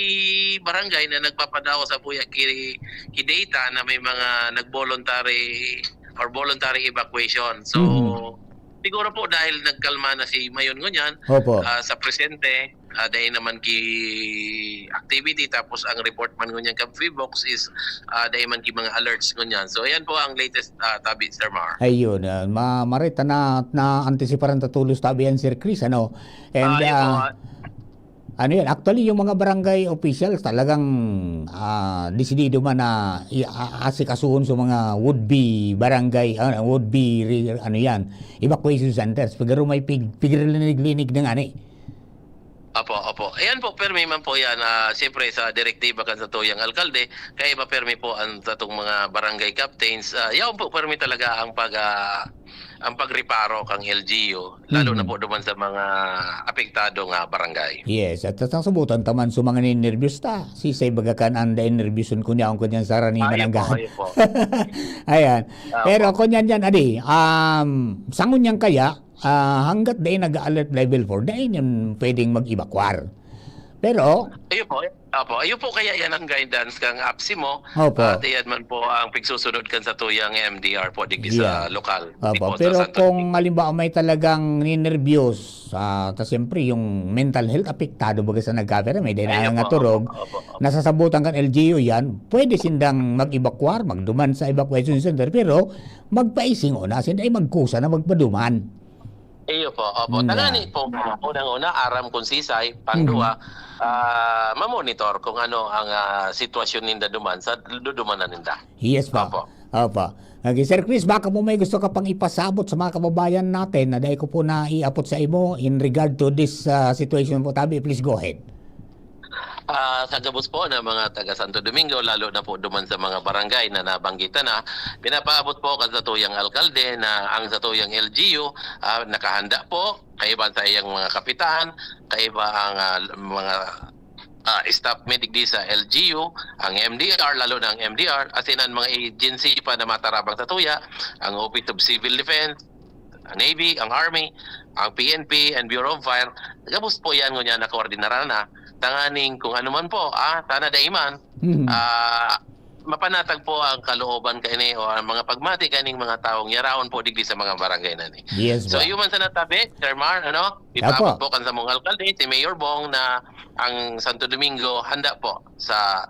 barangay na nagpapadaw sa puya ki data na may mga nag-voluntary or voluntary evacuation. So, siguro po dahil nagkalma na si Mayon ngunyan sa presente, dahil naman ki activity tapos ang report man ngunyan kang Freebox is dahil man ki mga alerts ngunyan. So, ayan po ang latest tabi, Sir Mar. Ayun, marita na antisiparan tatulos tabi yan, Sir Chris, ano? And, yan, actually yung mga barangay officials talagang desidido man na asikasuhon sa mga would-be barangay, evacuation centers. Pagkaro may pigrinig-linig ng ani. Opo. Ayan po, permi man po yan. Siyempre sa direktiba kan sa tuyang alkalde, kaya ipapermi po ang tatong mga barangay captains. Yaw po, permi talaga ang pagreparo kang LGU, lalo na po duman sa mga apektadong barangay. Yes, at ang sabutan taman sa mga ninervyos ta. Sisay bagakan ang nervyuson ko niya ang kanyang sarani mananggahan. Ayan. Pero kunyan yan, adi, sangon niyang kaya, hanggat dahil nag-alert level 4, dahil yung pwedeng mag-evacuar. Pero, ayun po kaya yan ang guidance kang APSI mo. Tiyan man po ang pigsusunod kan sa tuyang MDR po digdi sa lokal. Pero kung halimbawa may talagang ninervyos, siyempre yung mental health apektado baga sa nagkapera, may dahil nga turog, nasasabutan kan LGU yan, pwede sindang mag-evacuar, magduman sa evacuation center, pero magpaising o na, sinday magkusa na magpaduman. Iyo po, opo. Tanani po, unang-una, aram kung sisay, pangduwa, mamonitor kung ano ang sitwasyon ninda duman sa dudumanan ninda. Yes pa. Opo. Okay, Sir Chris, baka mo may gusto ka pang ipasabot sa mga kababayan natin na dahil ko po na iapot sa imo in regard to this situation po. Tabi, please go ahead. Sa gabos po ng mga taga Santo Domingo, lalo na po duman sa mga barangay na nabanggitan na, pinapaabot po sa tuyang alkalde na ang sa tuyang LGU nakahanda po, kaiba sa iyang mga kapitan, kaiba ang mga staff medic di sa LGU, ang MDR, lalo na ang MDR, as in ang mga agency pa na matarabang sa tuya, ang Office of Civil Defense, ang Navy, ang Army, ang PNP, and Bureau of Fire. Gabos po yan ngunyan na koordinaran na tanganing kung ano man po, sana daiman, mapanatag po ang kalooban kaini o ang mga pagmati kaning mga taong yaraon po digdi sa mga barangay na ni. Yes, so yuman sa natabi, Sir Mar, ipaabot po kan sa mong alkalde, si Mayor Bong na ang Santo Domingo handa po sa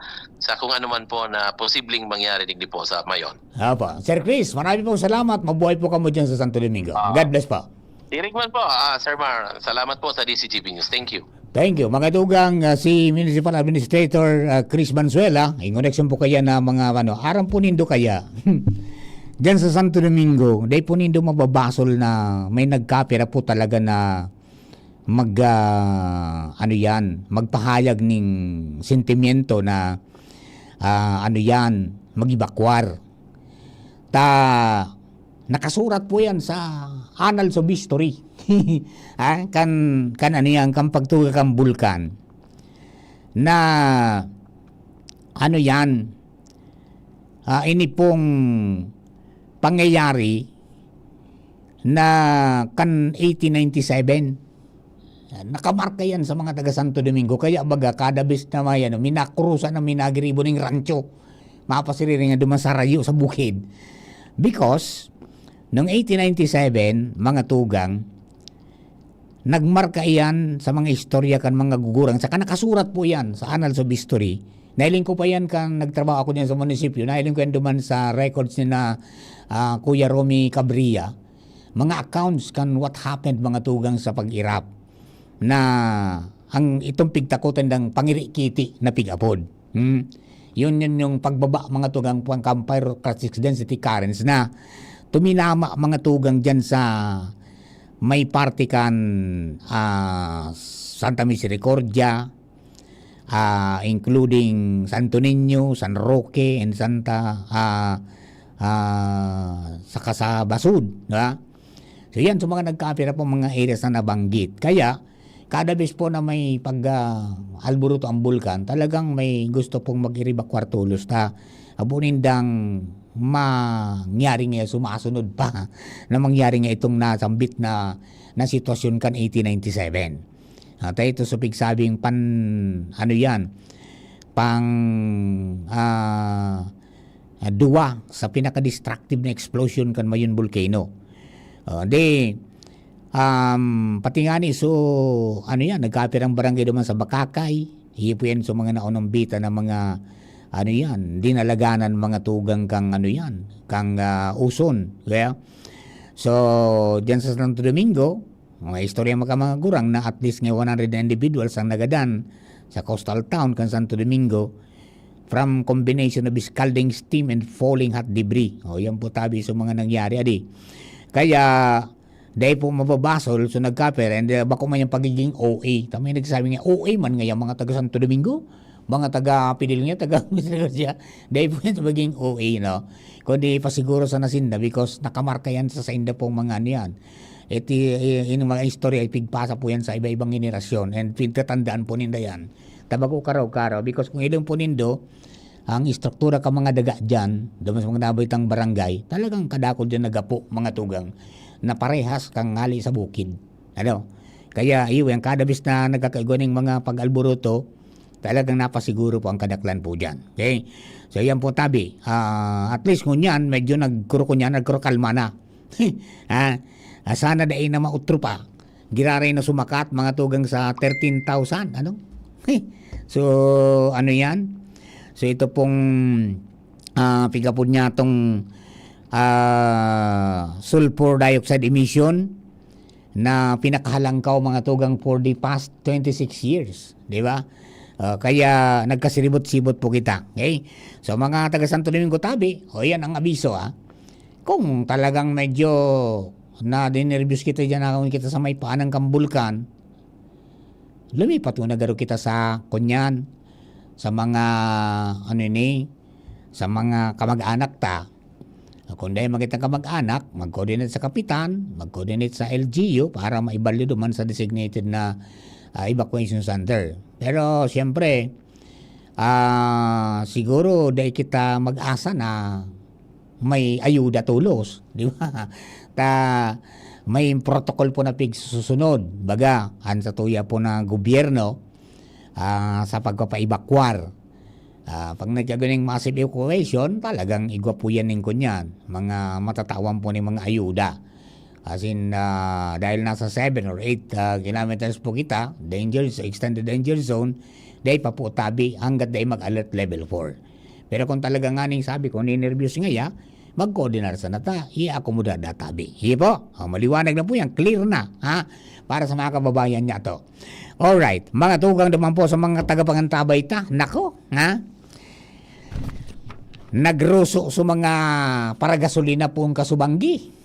kung ano man po na posibleng mangyari digdi po sa Mayon. Apo. Sir Chris, marami pong salamat. Mabuhay po kamo dyan sa Santo Domingo. God bless po. Dirigman po, Sir Mar. Salamat po sa DCGB News. Thank you. Thank you. Mga tugang si Municipal Administrator Chris Banzuela, ingonexyon po kaya na mga aram po nindo kaya. Diyan sa Santo Domingo, dahil po nindo mababasol na may nagkapira po talaga na magpahayag ng sentimiento na magibakwar. Nakasurat po yan sa Annals of History. kan pagtuga kang bulkan na ini pong pangyayari na kan 1897. Nakamarka yan sa mga taga Santo Domingo, kaya baga kada bes na minakrusa na minagiribo ng rancho, mapasiriri nga duman sa rayo sa bukid, because noong 1897 mga tugang nagmarka yan sa mga istorya kan mga gugurang, saka nakasurat po yan sa Annals of History. Nailing ko pa yan kan nagtrabaho ako diyan sa munisipyo, nailing ko yan duman sa records ni na Kuya Romy Cabria, mga accounts kan what happened mga tugang sa pag-irap na ang itong pigtakutan ng pangirikiti na pigapod. Yun yung pagbaba mga tugang pang Campire-Classic Density Currents na tuminama mga tugang dyan sa may party kan Santa Misericordia, including Santo Niño, San Roque, and saka sa Basud. Diba? So yan, so mga nagkapira po mga areas na nabanggit. Kaya kada bes po na may alburuto ang bulkan, talagang may gusto pong mag-iribakwar tulos na abunindang mangyari nga sumasunod pa na mangyari nga itong nasambit na sitwasyon kan 1897. Tayo ito sa pigsabing duwa sa pinaka-destructive na explosion kan Mayon Volcano. Pati nga ni nagkapirang barangay naman sa Bakakay, hipo yan sa mga naunang bita na mga dinalaganan mga tugang kang uson. Yeah? So diyan sa Santo Domingo, mga istorya mga gurang na at least nga 100 individuals ang nagadan sa coastal town kan Santo Domingo from combination of scalding steam and falling hot debris. Yan po tabi sa mga nangyari adi. Kaya dahil po mababasol, so nagkaper, and bako man yung pagiging OA. Tama yung nagsasabi nga, OA man ngayon mga taga Santo Domingo, mga taga Pidil nga, taga Misericordia, dahil po yung magiging OA, no? Kundi pasiguro sa nasinda, because nakamarka yan sa inda pong mga niyan. Yung mga istorya, ipigpasa po yan sa iba-ibang generasyon, and pintatandaan po ninda yan. Tabago karaw-karaw, because kung ilang po nindo, ang istruktura ka mga daga dyan, dumas mga nabaytang barangay, talagang kadako dyan nagapo, mga tugang, na parehas kang ngali sa bukid. Kaya yung kadabis na nagkakaigoning mga pag-alburuto, talagang napasiguro po ang kadaklan po dyan. Okay? So yan po tabi. At least kung yan, medyo nagkurukalma na. Sana dahil na mautro pa. Giraray na sumakat, mga tugang sa 13,000. So yan? So ito pong pigapod niya itong sulfur dioxide emission na pinakahalangkaw mga tugang for the past 26 years, di ba? Kaya nagkasiribot-sibot po kita. Okay? So mga taga Santo Domingo tabi, yan ang abiso Kung talagang medyo na dinervyos kita dyan, nakawin kita sa may paanang kambulkan, lumipat mo na garo kita sa Kunyan, sa mga sa mga kamag-anak ta. Kung dahil magitang kamag-anak, mag-coordinate sa kapitan, mag-coordinate sa LGU para maibalyo duman sa designated na evacuation center. Pero siyempre, siguro dahil kita mag-asa na may ayuda tulos, di ba? May protocol po na susunod, baga, sa tuya po na gobyerno sa pagpapaibakwar. Pag nagkagaling massive evacuation, talagang igwa po yan ng kunyan. Mga matatawan po ng mga ayuda. As in, dahil nasa 7 or 8 kilometers po kita, extended danger zone, dahil pa po tabi hanggat dahil mag-alert level 4. Pero kung talaga nga sabi ko, ninervyos nga mag-coordinar sa nata, i-akomoda databi. Hindi po, maliwanag na po yan, clear na, ha? Para sa mga kababayan niya to. Alright, mga tugang naman po sa mga tagapangantabay ta, nako, ha? Nagruso sa mga paragasolina po ang kasubanggi.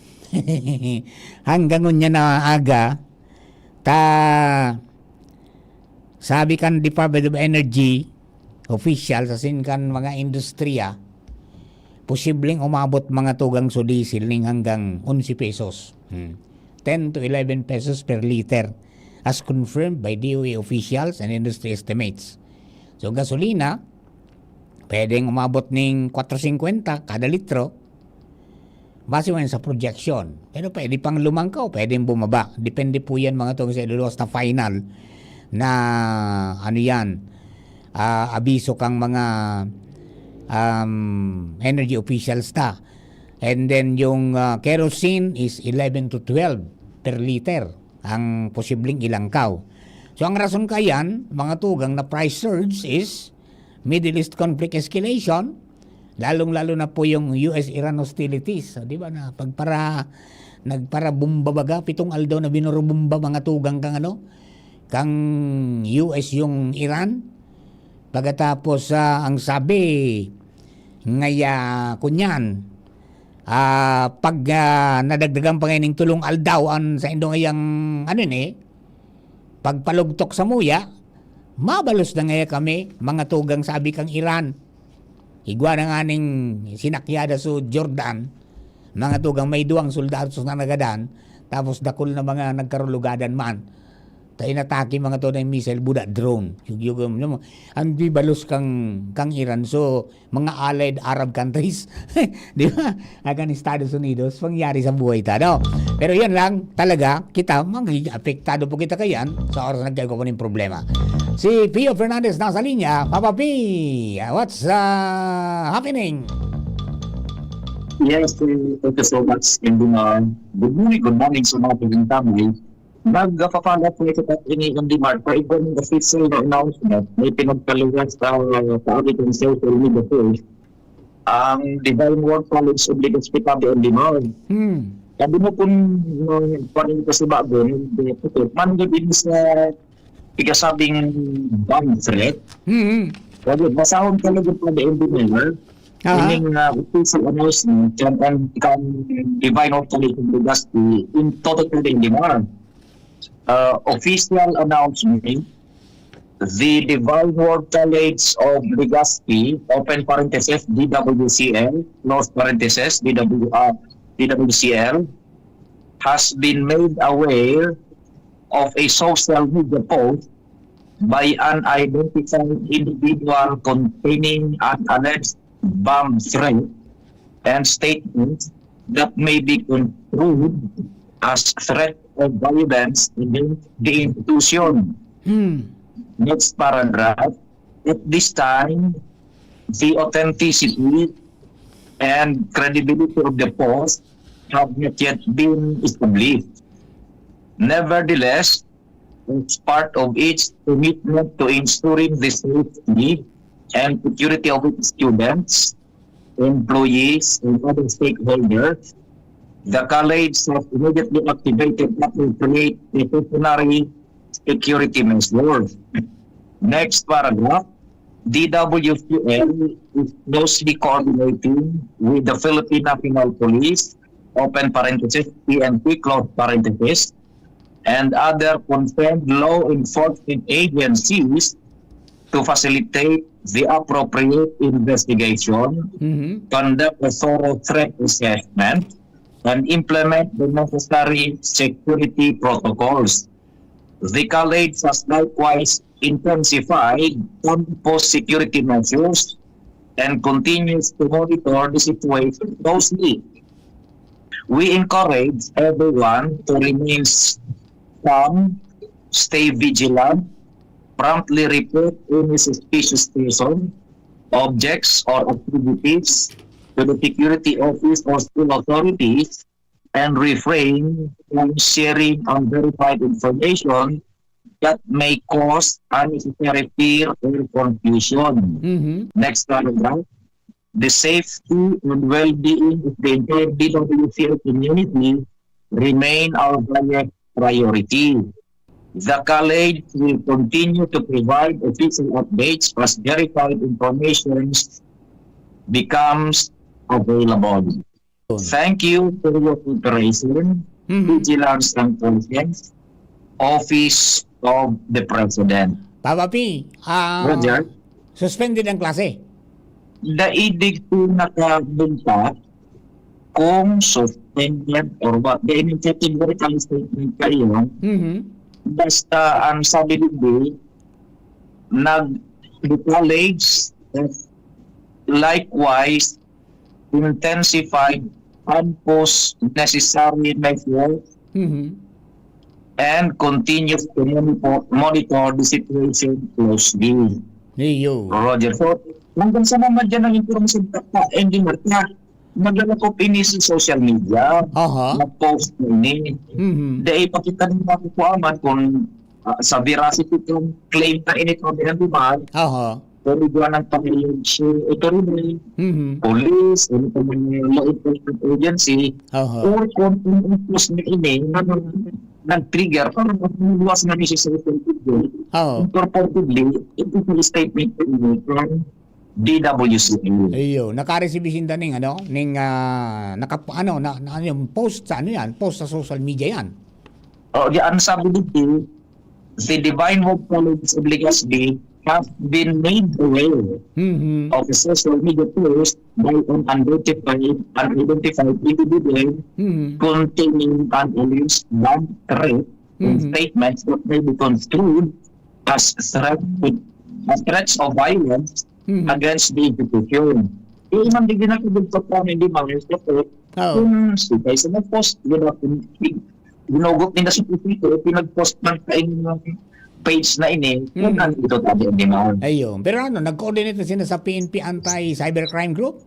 Hanggang unya na aga, sabi kan Department of Energy official sa sinkan mga industriya, posibleng umabot mga tugang so diesel ning hanggang 11 pesos. 10 to 11 pesos per liter as confirmed by DOE officials and industry estimates. So gasolina, pwedeng umabot ning 4.50 kada litro base mo sa projection. Pero pwede pang lumangkaw, pwedeng bumaba. Depende po yan mga tugang sa iluluwas na final na ano yan, abiso kang mga energy officials ta. And then yung kerosene is 11 to 12 per liter ang posibleng ilangkaw. So ang rason kayan, mga tugang na price surge is Middle East conflict escalation, lalong-lalo na po yung US-Iran hostilities. So, di ba na nagpara bumbabaga, 7 aldaw na binurubumba mga tugang kang US yung Iran. Pagkatapos ang sabi ngaya kunyan, pag nadagdagan pa ngayon ng tulong aldaw sa indong ngayang pagpalugtok sa muya, mabalos na ngaya kami mga tugang sabi kang Iran. Igwa na nga ning sinakyada sa Jordan, mga tugang may duwang soldados na nagadan, tapos dakol na mga nagkarulugadan man. Tayo natake mga to ng missile, buda drone. Ang bibalos kang Iran. So, mga allied Arab countries, di ba? Akan Estados Unidos, pangyari sa buhay ta, no? Pero yan lang, talaga, kita, apektado po kita kayan sa oras na nagkagawa ko ng problema. Si Pio Fernandez nasa linya. Papa P, what's happening? Yes, thank you so much. And good morning sa mga pagkintami. Nagpa-follow up po ito ini yung demand for even the official announcement may pinagkaluwas sa audit and social media page ang Divine World College of Legal Hospitality and Demand. Sabi mo kung paano ito sa babon, manggod din sa ikasabing bomb threat. Sabi, masahon talaga pa the engineer. Meaning official announcement and Divine World College of Legal Hospitality in total demand. Official announcement, the Divine World College of Legazpi, open parenthesis, DWCL, close parenthesis, DWCL, has been made aware of a social media post by an identified individual containing an alleged bomb threat and statements that may be construed as threat of violence against the institution. Next paragraph. At this time, the authenticity and credibility of the post have not yet been established. Nevertheless, as part of its commitment to ensuring the safety and security of its students, employees, and other stakeholders, the college has immediately activated appropriate precautionary security measures. Next paragraph. DWCL is closely coordinating with the Philippine National Police, open parenthesis, PNP, close parenthesis, and other concerned law enforcement agencies to facilitate the appropriate investigation, conduct a thorough threat assessment, and implement the necessary security protocols. The college has likewise intensified campus security measures and continues to monitor the situation closely. We encourage everyone to remain calm, stay vigilant, promptly report any suspicious person, objects, or activities to the security office or school authorities, and refrain from sharing unverified information that may cause unnecessary fear or confusion. Next paragraph. the safety and well-being of the entire DWCL community remain our highest priority. The college will continue to provide official updates as verified information becomes available. Thank you for your cooperation, vigilance and conscience, Office of the President. Papa P, Roger? suspended ang klase. Daigdig po nakabunta kung suspended or what. The categorical statement kayo, basta ang sabi nito, the college has likewise intensified and post necessary measures and continues to monitor the situation closely. Roger. So, hanggang sa naman dyan ang informasyon hindi marta, maglalakop ini sa social media, mag-post na ini. Dahil ipakita nyo na po aman kung sa veracity kung claim na ini kung binanduman, pero doon ang pamilyong ito rin police, ito mga law enforcement agency, or kung post na ini, nag-trigger para mag-luwas na niya sa social media. Purportedly, ito yung statement from DWCL. Iyo, naka-receive sinda ning yung post sa post sa social media yan. Ang sabi dito, the Divine Hope College of Legazpi have been made aware of the social media post by an unidentified individual containing an alleged bad threat and statements that may be construed as threats of violence against the institution. Yung mandigin na kibigtot po hindi mga support kung sipay sa nag-post ginugot nila sa Twitter, pinag-post ng page na ini, kung nandito tabi hindi mga. Ayun. Pero nag-coordinate sila sa PNP Anti-Cybercrime Group?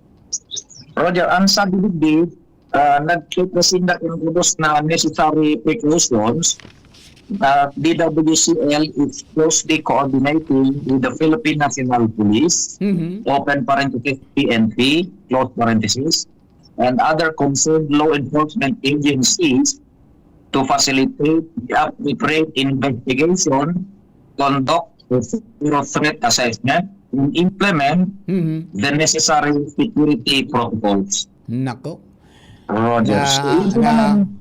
Roger, ang sabi dito, nag-click na sila yung kudos na necessary precautions. DWCL is closely coordinating with the Philippine National Police, open parenthesis PNP, close parenthesis, and other concerned law enforcement agencies to facilitate the appropriate investigation, conduct a thorough threat assessment, and implement the necessary security protocols. Nako. Roger.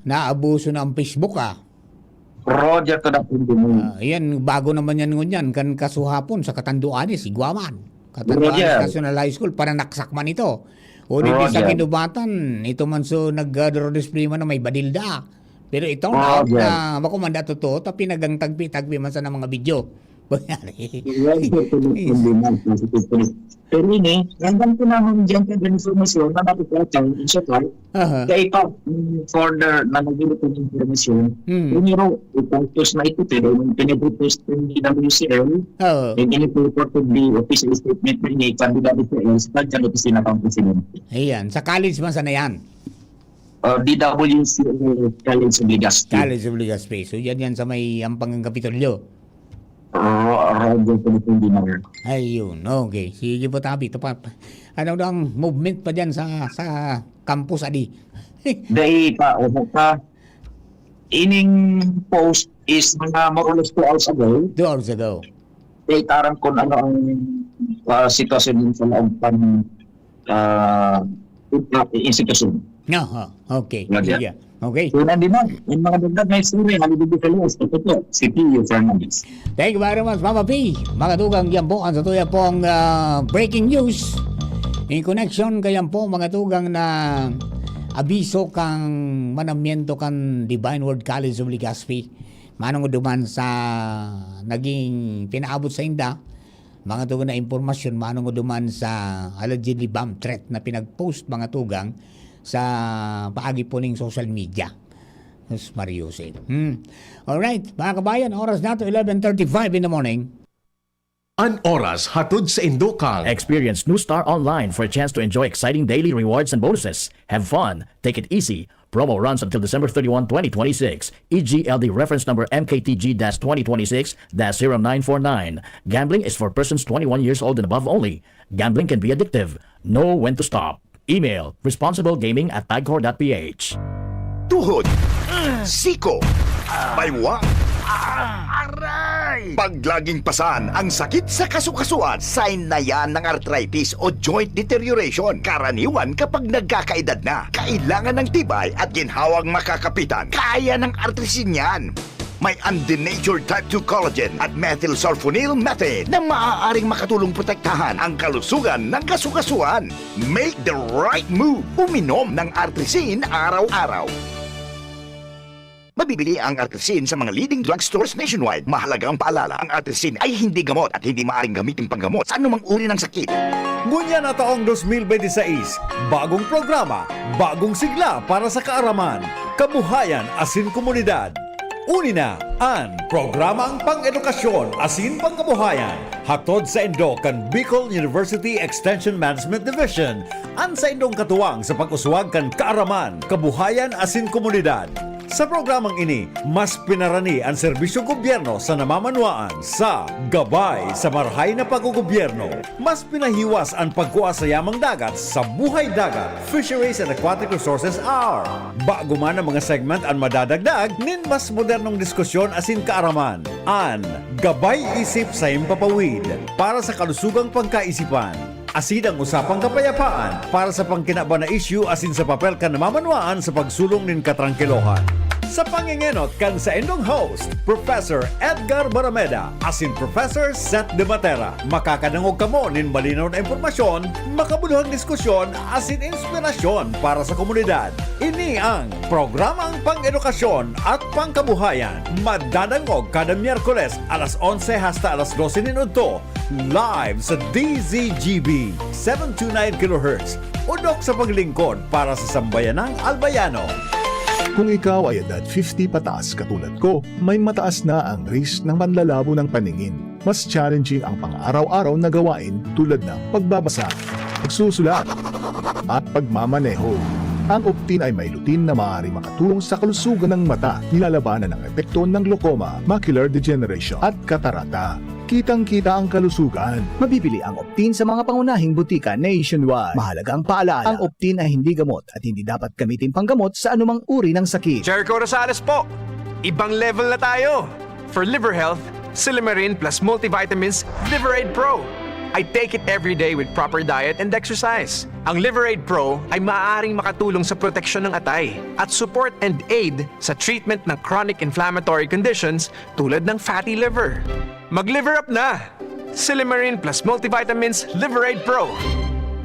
Naabuso na ang Facebook Roger to the yan, bago naman yan ngunyan, kan kasuhapon sa Katanduanes, Iguaman. Katanduanes National High School, para naksakman ito. O dito sa Kinubatan, ito man so nag-draw display man na may badilda. Pero ito out na makumanda totoo, tapi nagang tagpi-tagpi man sa ng mga video. Pero ini, hanggang po naman dyan ka informasyon na napipatang siya ka, kaya pa further na nag-ilip ng informasyon, pero ipost na ito, pero yung pinapost ng DWCL, yung inipreport of the official statement ng DWCL, sa dyan ito sinakang presidente. Ayan, sa college man sana yan? DWCL College of Legazpi. College of Legazpi. So yan sa may Ampang Kapitolyo. Ayun, okay. Sige po tabi. Ito pa. Ano daw ang movement pa dyan sa campus adi? Dahil pa, ining post is mga more or less 2 hours ago. 2 hours ago. Dahil tarang kung ano ang sitwasyon din sa loob pang institusyon. Okay. Sige. Okay. So, nandun na. Yung mga dagdag na isuri, halibigay ka luwas. Ito po, si Pio Fernandez. Thank you very much, Mama P. Mga tugang yan po, ang satuya pong breaking news. In connection kayan po, mga tugang na abiso kang manamiento kan Divine Word College of Legazpi. Manong duman sa naging pinaabot sa inda, mga tugang na impormasyon, manong duman sa allegedly bomb threat na pinag-post mga tugang sa paagi po ng social media. Mas Mariusip. Alright, mga kabayan, oras na to 11:35 in the morning. An oras hatod sa Indokang. Experience New Star Online for a chance to enjoy exciting daily rewards and bonuses. Have fun, take it easy, Promo runs until December 31, 2026. EGLD reference number MKTG-2026-0949. Gambling is for persons 21 years old and above only. Gambling can be addictive. Know when to stop. Email responsiblegaming@pagcor.ph. Tuhod, siko, baywang, aray! Pag laging pasan ang sakit sa kasukasuan, sign na yan ng arthritis o joint deterioration. Karaniwan kapag nagkakaedad na, kailangan ng tibay at ginhawang makakapitan. Kaya ng artrisin yan. May undenatured type 2 collagen at methylsulfonyl methane na maaaring makatulong protektahan ang kalusugan ng kasukasuan. Make the right move. Uminom ng artrisin araw-araw. Mabibili ang artrisin sa mga leading drugstores nationwide. Mahalagang paalala, ang artrisin ay hindi gamot at hindi maaaring gamitin panggamot sa anumang uri ng sakit. Ngunya na taong 2026, bagong programa, bagong sigla para sa kaaraman, kabuhayan asin komunidad. Unina, ang programang pang-edukasyon asin pangkabuhayan hatod sa Indo kan Bicol University Extension Management Division an sa Indong katuwang sa pag-uswag kan kaaraman, kabuhayan asin komunidad. Sa programang ini, mas pinarani ang serbisyong gobyerno sa namamanwaan sa gabay sa marhay na paggogobyerno. Mas pinahiwas ang pagkuha sa yamang dagat sa buhay dagat, Fisheries and Aquatic Resources Hour. Bago man ang mga segment ang madadagdag, nin mas modernong diskusyon asin kaaraman. An gabay isip sa impapawid para sa kalusugang pangkaisipan. Asin ang usapang kapayapaan para sa pangkinaba na issue asin sa papel kan namamanwaan sa pagsulong nin katrangkilohan. Sa pangingenot kan sa indong host, Professor Edgar Barameda asin Professor Seth De Matera. Makakadangog kamo nin malinaw na impormasyon, makabuluhang diskusyon asin inspirasyon para sa komunidad. Ini ang programang pang-edukasyon at pangkabuhayan. Madadangog kada Miyerkules alas 11 hasta alas 12 minuto. Live sa DZGB 729 kHz. Udok sa paglingkod para sa sambayanang albayano. Kung ikaw ay edad 50 pataas katulad ko, may mataas na ang risk ng panlalabo ng paningin. Mas challenging ang pang-araw-araw na gawain tulad ng pagbabasa, pagsusulat, at pagmamaneho. Ang Optin ay may lutin na maaari makatulong sa kalusugan ng mata, nilalabanan ng epekto ng glaucoma, macular degeneration at katarata. Kitang-kita ang kalusugan. Mabibili ang Optin sa mga pangunahing butika nationwide. Mahalagang paalala, ang Optin ay hindi gamot at hindi dapat gamitin panggamot sa anumang uri ng sakit. Jericho Rosales po! Ibang level na tayo! For liver health, Silymarin plus multivitamins Liveraid Pro. I take it every day with proper diet and exercise. Ang Liveraid Pro ay maaaring makatulong sa proteksyon ng atay at support and aid sa treatment ng chronic inflammatory conditions tulad ng fatty liver. Mag-liver up na! Silymarin plus multivitamins Liveraid Pro.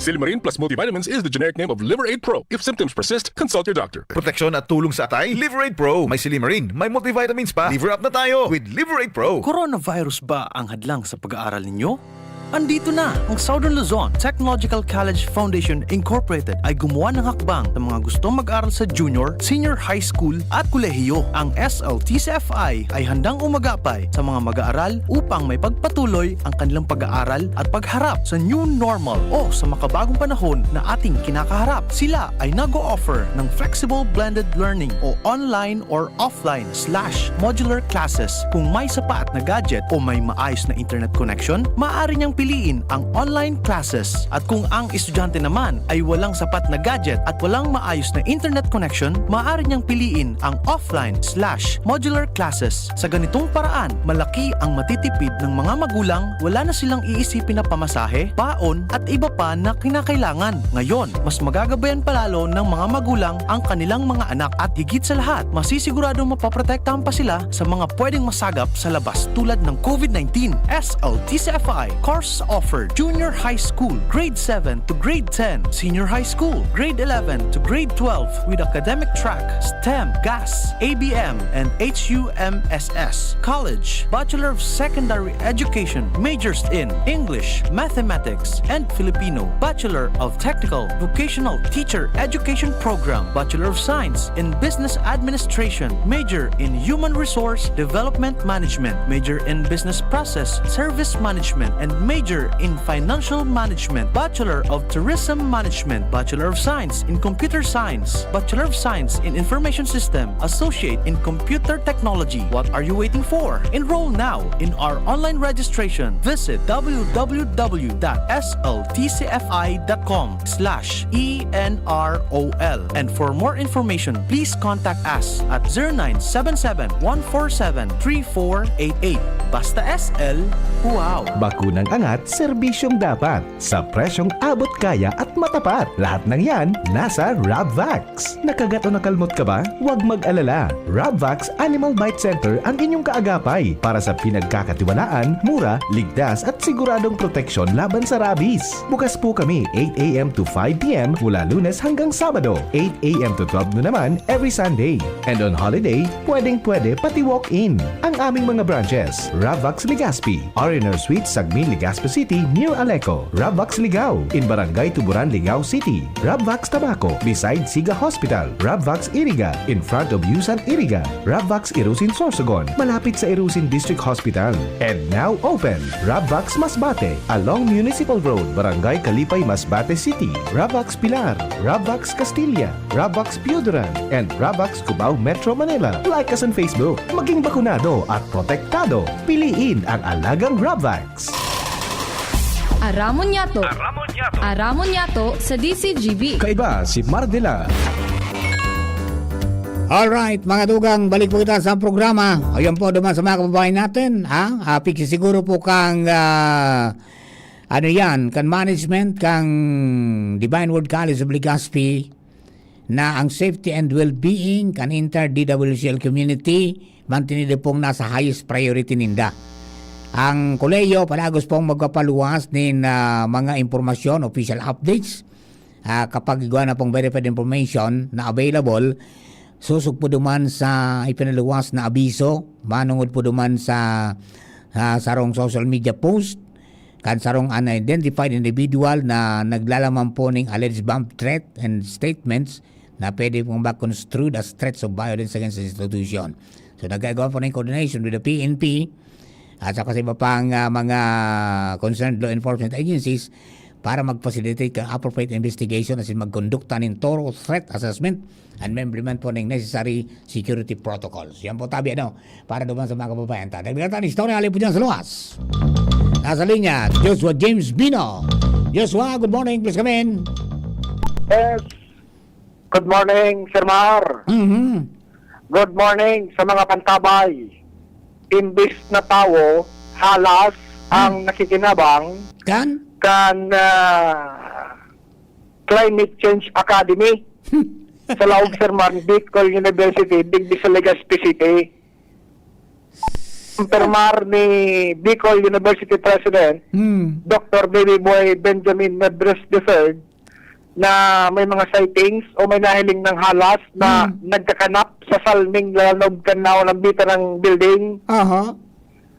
Silymarin plus multivitamins is the generic name of Liveraid Pro. If symptoms persist, consult your doctor. Proteksyon at tulong sa atay, Liveraid Pro. May Silymarin, may multivitamins pa. Liver up na tayo with Liveraid Pro. Coronavirus ba ang hadlang sa pag-aaral ninyo? Andito na ang Southern Luzon Technological College Foundation Incorporated ay gumawa ng hakbang sa mga gustong mag-aral sa junior, senior high school at kolehiyo. Ang SLTCFI ay handang umagapay sa mga mag-aaral upang may pagpatuloy ang kanilang pag-aaral at pagharap sa new normal o sa makabagong panahon na ating kinakaharap. Sila ay nag-o-offer ng flexible blended learning o online or offline/modular classes. Kung may sapat na gadget o may maayos na internet connection, maaari niyang piliin ang online classes. At kung ang estudyante naman ay walang sapat na gadget at walang maayos na internet connection, maaari niyang piliin ang offline/modular classes. Sa ganitong paraan, malaki ang matitipid ng mga magulang, wala na silang iisipin na pamasahe, baon at iba pa na kinakailangan. Ngayon, mas magagabayan palalo ng mga magulang ang kanilang mga anak at higit sa lahat, masisiguradong mapaprotektahan pa sila sa mga pwedeng masagap sa labas tulad ng COVID-19. SLTCFI course offered junior high school, grade 7 to grade 10, senior high school, grade 11 to grade 12 with academic track, STEM, GAS, ABM, and HUMSS. College, Bachelor of Secondary Education, majors in English, Mathematics, and Filipino. Bachelor of Technical Vocational Teacher Education Program, Bachelor of Science in Business Administration, major in Human Resource Development Management, major in Business Process Service Management, and major Major in Financial Management, Bachelor of Tourism Management, Bachelor of Science in Computer Science, Bachelor of Science in Information System, Associate in Computer Technology. What are you waiting for? Enroll now in our online registration. Visit www.sltcfi.com/ENROL. And for more information, please contact us at 0977-147-3488. Basta SL, wow! Bakunang angat, serbisyong dapat. Sa presyong abot kaya at matapat. Lahat ng yan, nasa Rabvax. Nakagat o nakalmot ka ba? Huwag mag-alala. Rabvax Animal Bite Center ang inyong kaagapay para sa pinagkakatiwalaan, mura, ligtas at siguradong proteksyon laban sa rabies. Bukas po kami 8 a.m. to 5 p.m. mula Lunes hanggang Sabado, 8 a.m. to 12 noon naman every Sunday. And on holiday, pwedeng-pwede pati walk-in. Ang aming mga branches, Rabvax Legazpi, R&R Suite, Sagmin, Legazpi City, near Aleco. Rabvax Ligao, in Barangay Tuburan, Ligao City. Rabvax Tabaco, beside Siga Hospital. Rabvax Iriga, in front of Yusan Iriga. Rabvax Irusin Sorsogon, malapit sa Irusin District Hospital. And now open, Rabvax Masbate, along Municipal Road, Barangay Kalipay, Masbate City. Rabvax Pilar, Rabvax Castilla, Rabvax Piuduran, and Rabvax Cubao Metro Manila. Like us on Facebook. Maging bakunado at protektado. Piliin ang alagang Rabvax. Aramon Yato sa DCGB. Kaiba si Mardela. Alright, mga dugang, balik po kita sa programa. Ayun po naman sa mga kababayan natin. Siguro po kang kan management, kang Divine Word College of Legazpi na ang safety and well-being kan inter-DWCL community mantinili pong nasa highest priority ninda. Ang koleyo palagos pong magpapaluwas din mga impormasyon, official updates. Kapag igawa na pong verified information na available, susog po duman sa ipinaluwas na abiso, manungod po duman sa sarong social media post, kan sarong unidentified individual na naglalaman po ng alleged bomb threat and statements na pwede pong ba-construed as threats of violence against the institution. So nagagawa po ng coordination with the PNP at saka sa iba pang mga concerned law enforcement agencies para mag-facilitate ng appropriate investigation as in mag-conducta ng thorough threat assessment and implement po ng necessary security protocols. Yan po tabi para naman sa mga kababayan. Dagdagan tayo istorya alin po dyan sa luwas. Nasa linya, Joshua James Bino. Joshua, good morning. Please come in. Yes. Good morning, Sir Mar. Good morning sa mga pantabay. Imbis na tao, halas ang nakikinabang kan Climate Change Academy sa Laog Sir Mar, Bicol University, Digdi sa Legazpi City. Permar ni Bicol University President, Dr. Baby Boy Benjamin Medres III, na may mga sightings o may nahiling ng halas na nagkakanap sa salming lanob kanaw ng bita ng building.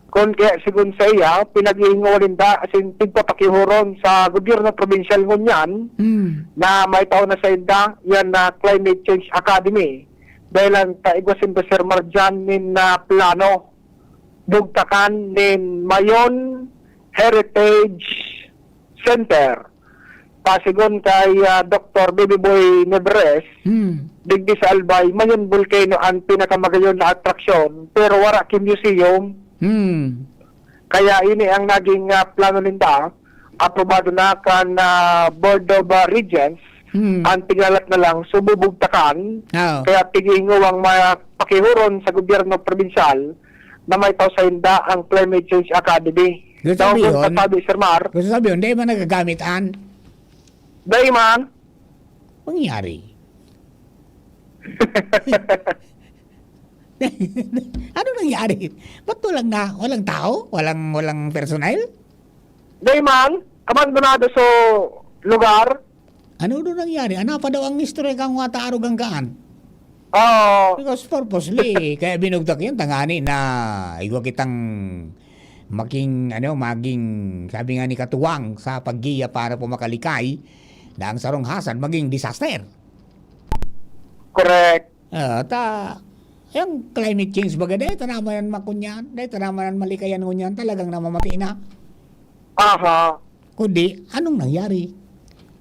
Kung kaya sigun sa iya, pinag-iingolin da asin tigpapakihuron sa gobyerno provincial ngunyan na may tao na sa inda yan na Climate Change Academy. Dahil ang taigwasin ba Sir Marjan nin na plano bugtakan nin Mayon Heritage Center. Pasigon kay Dr. Baby Boy Nebres, digdi sa Albay, Mayon Volcano ang pinakamagayon na atraksyon, pero wala ki museum. Kaya ini ang naging plano ninda, aprobado na kan Board of Regents, ang tinglalat na lang sububugtakan, kaya tigingo ang mapakihuron sa gobyerno provincial na may tao sa inda ang Climate Change Academy. Gusto sabi yun, hindi man nagagamitan? Day man. Pangyari. Ano nangyari? Ba't walang tao? Walang personal? Day man, abandonado sa lugar. Ano nangyari? Ano pa daw ang history kang wataarugang kaan? Because purposely, kaya binugtak yun, tangani na igwa kitang maging sabi nga ni Katuwang sa paggiya para po makalikay na ang sarong hasan maging disaster. Correct. Yung climate change baga, dahil tanaman makunyan, dahil tanaman malikayan ngunyan, talagang namamati na. Aha. Kundi, anong nangyari?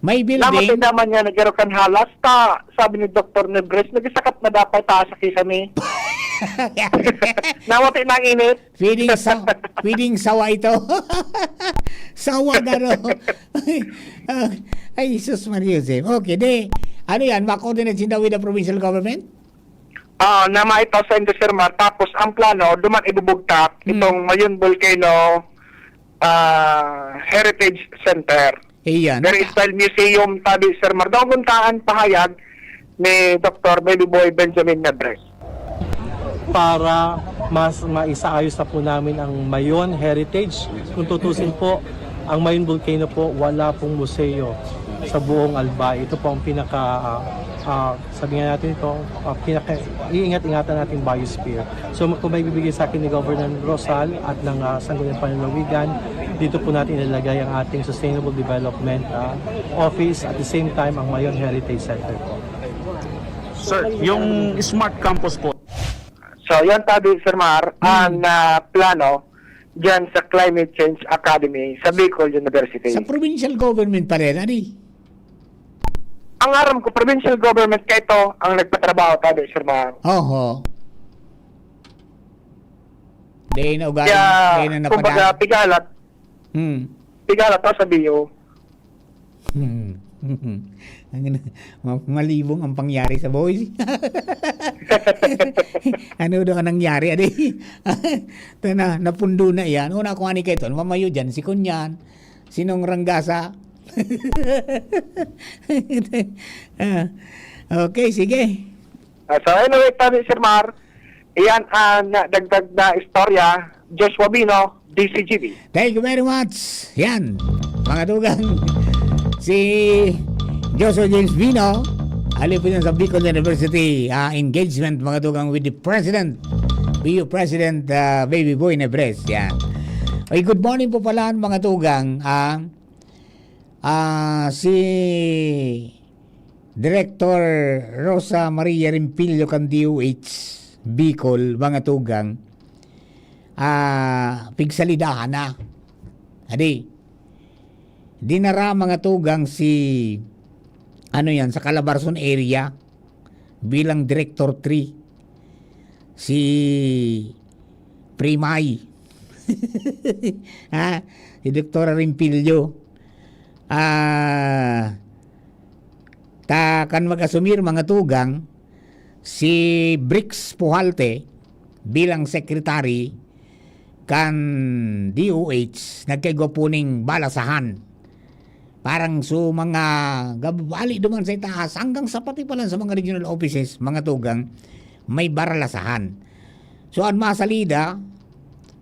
May Namatay building, naman niya nagkaroon kan halas ta. Sabi ni Dr. Nebres, nagisakap na dapat ta sa kisame. Namatay na ang init. feeding sawa ito. Sawa na no. Ay, Jesus Maria Joseph. Okay, ano yan, ma-coordinate sila with the provincial government? Nama ito sa Indosermar. Tapos ang plano, duman ibubugtak itong Mayon Volcano Heritage Center. Iyan. There is style museum tabi Sir Mar. Daw guntaan pahayag ni Dr. Baby Boy Benjamin Nebres. Para mas maisaayos na po namin ang Mayon Heritage. Kung tutusin po, ang Mayon Volcano po, wala pong museo sa buong Albay. Ito po ang sabi nga natin ito, iingat-ingatan natin biosphere. So kung may bibigay sa akin ni Governor Rosal at ng Sangguniang Panlalawigan, dito po natin ilalagay ang ating Sustainable Development Office at the same time ang Mayon Heritage Center po. Sir, yung Smart Campus po. So yan tabi Sir Mar, ang plano dyan sa Climate Change Academy sa Bicol University. Sa provincial government pa rin, ani? Ang aram ko, provincial government ka ito ang nagpatrabaho tabi Sir Mar. Oho. Di na ugali, Kaya, di na kumbaga, napadaan. pigalat ako sa BIO. Malibong ang pangyari sa boys. Ano daw ang nangyari? Napundo na yan. Una ko ani kayo, mamayo dyan, si Kunyan, sinong Ranggasa. Okay, sige. So anyway, tabi Sir Mar, iyan ang dagdag na istorya, Joshua Bino, DCGB. Thank you very much. Yan, mga tugang, si Joshua James Bino, alipin sa Bicol University engagement, mga tugang, with the President, BU President Baby Boy Nebres. Yan. Okay, good morning po pala mga tugang. Si Director Rosa Maria Rimpilio kan DOH Bicol, mga tugang, pigsalidahan na. Dinara mga tugang si sa Calabarzon area bilang Director 3 si Primay. Si Dr. Rimpilio. Kan mag-asumir mga tugang si Brix Pujalte bilang secretary kan DOH, nagkaigopuning balasahan parang mga gabali duman sa itaas hanggang sa pati pala sa mga regional offices, mga tugang, may baralasahan. So ang masalida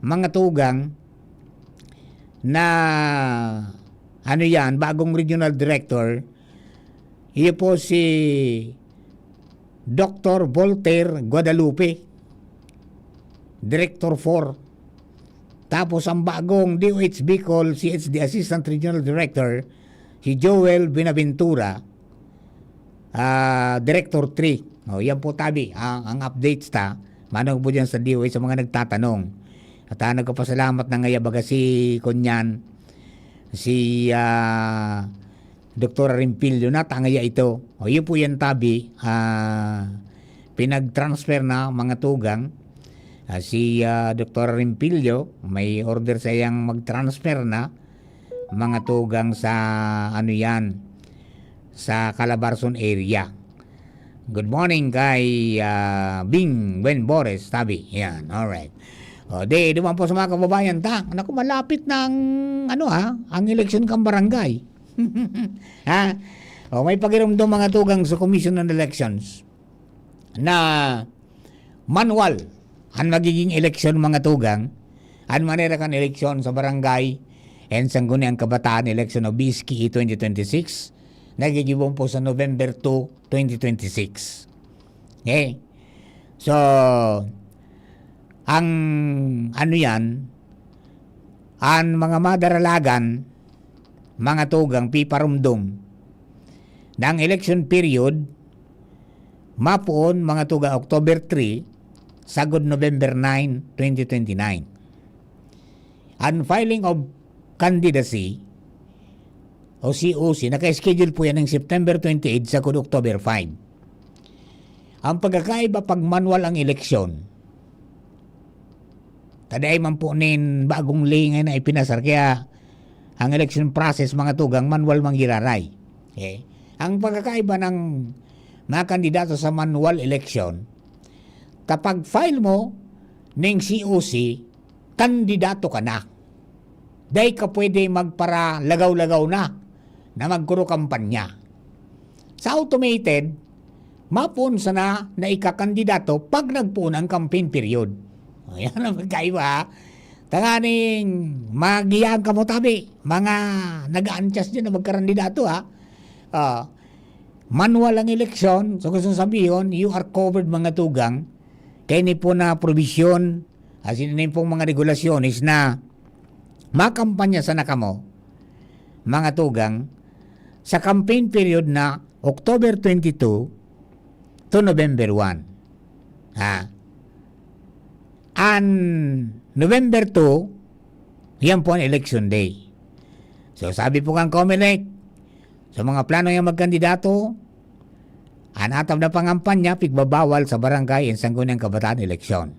mga tugang na bagong regional director, iyo po si Dr. Voltaire Guadalupe, Director 4. Tapos ang bagong DOH Bicol CHD Assistant Regional Director, si Joel Binaventura, Director 3. Yan po tabi, ang updates manong po dyan sa DOH sa mga nagtatanong. At nagpapasalamat na ngayon baga si Kunyan, si Dr. Rimpilio na tangaya ito. Yun po yan tabi, pinag-transfer na mga tugang. Si Dr. Rimpilio, may order sa iyang mag-transfer na mga tugang sa sa Calabarzon area. Good morning kay Bing Benbores tabi. Yan, alright. Duman po sa mga kababayan naku, malapit na ang eleksyon kang barangay. May pakiramdam mga tugang sa Commission on Elections na manual ang magiging eleksyon mga tugang, ang manera kan eleksyon sa barangay and Sangguniang Kabataan election of BSKE 2026 nagigibong po sa November 2, 2026. Okay? So ang ang mga madaralagan, mga tugang, piparumdum na ang election period mapuon mga tugang October 3 sagod November 9, 2029. Ang filing of candidacy o COC, naka-schedule po yan ng September 28 sa October 5. Ang pagkakaiba pag manual ang eleksyon, taday man po nin bagong lingay na ipinasar, kaya ang election process mga tugang manual manggiraray. Okay? Ang pagkakaiba ng mga kandidato sa manual election, kapag file mo ng COC, kandidato ka na. Dahil ka pwede magpara lagaw-lagaw na magkuro kampanya. Sa automated, mapunsa na ikakandidato pag nagpun ang campaign period. Ayan ang magkaiba. Tanganing magiyang ka mo tabi, mga nag-aantyas din na magkarandidato ha. Manual ang eleksyon, so gusto sabihin, you are covered mga tugang, kaya ni po na provision, asin na pong mga regulasyones na makampanya sa nakamo, mga tugang, sa campaign period na October 22 to November 1. And November 2, yan po ang election day. So sabi po kang Comelec, sa mga plano yung magkandidato, anatam na pangampanya, pigbabawal sa barangay ang Sangguniang Kabataan eleksyon.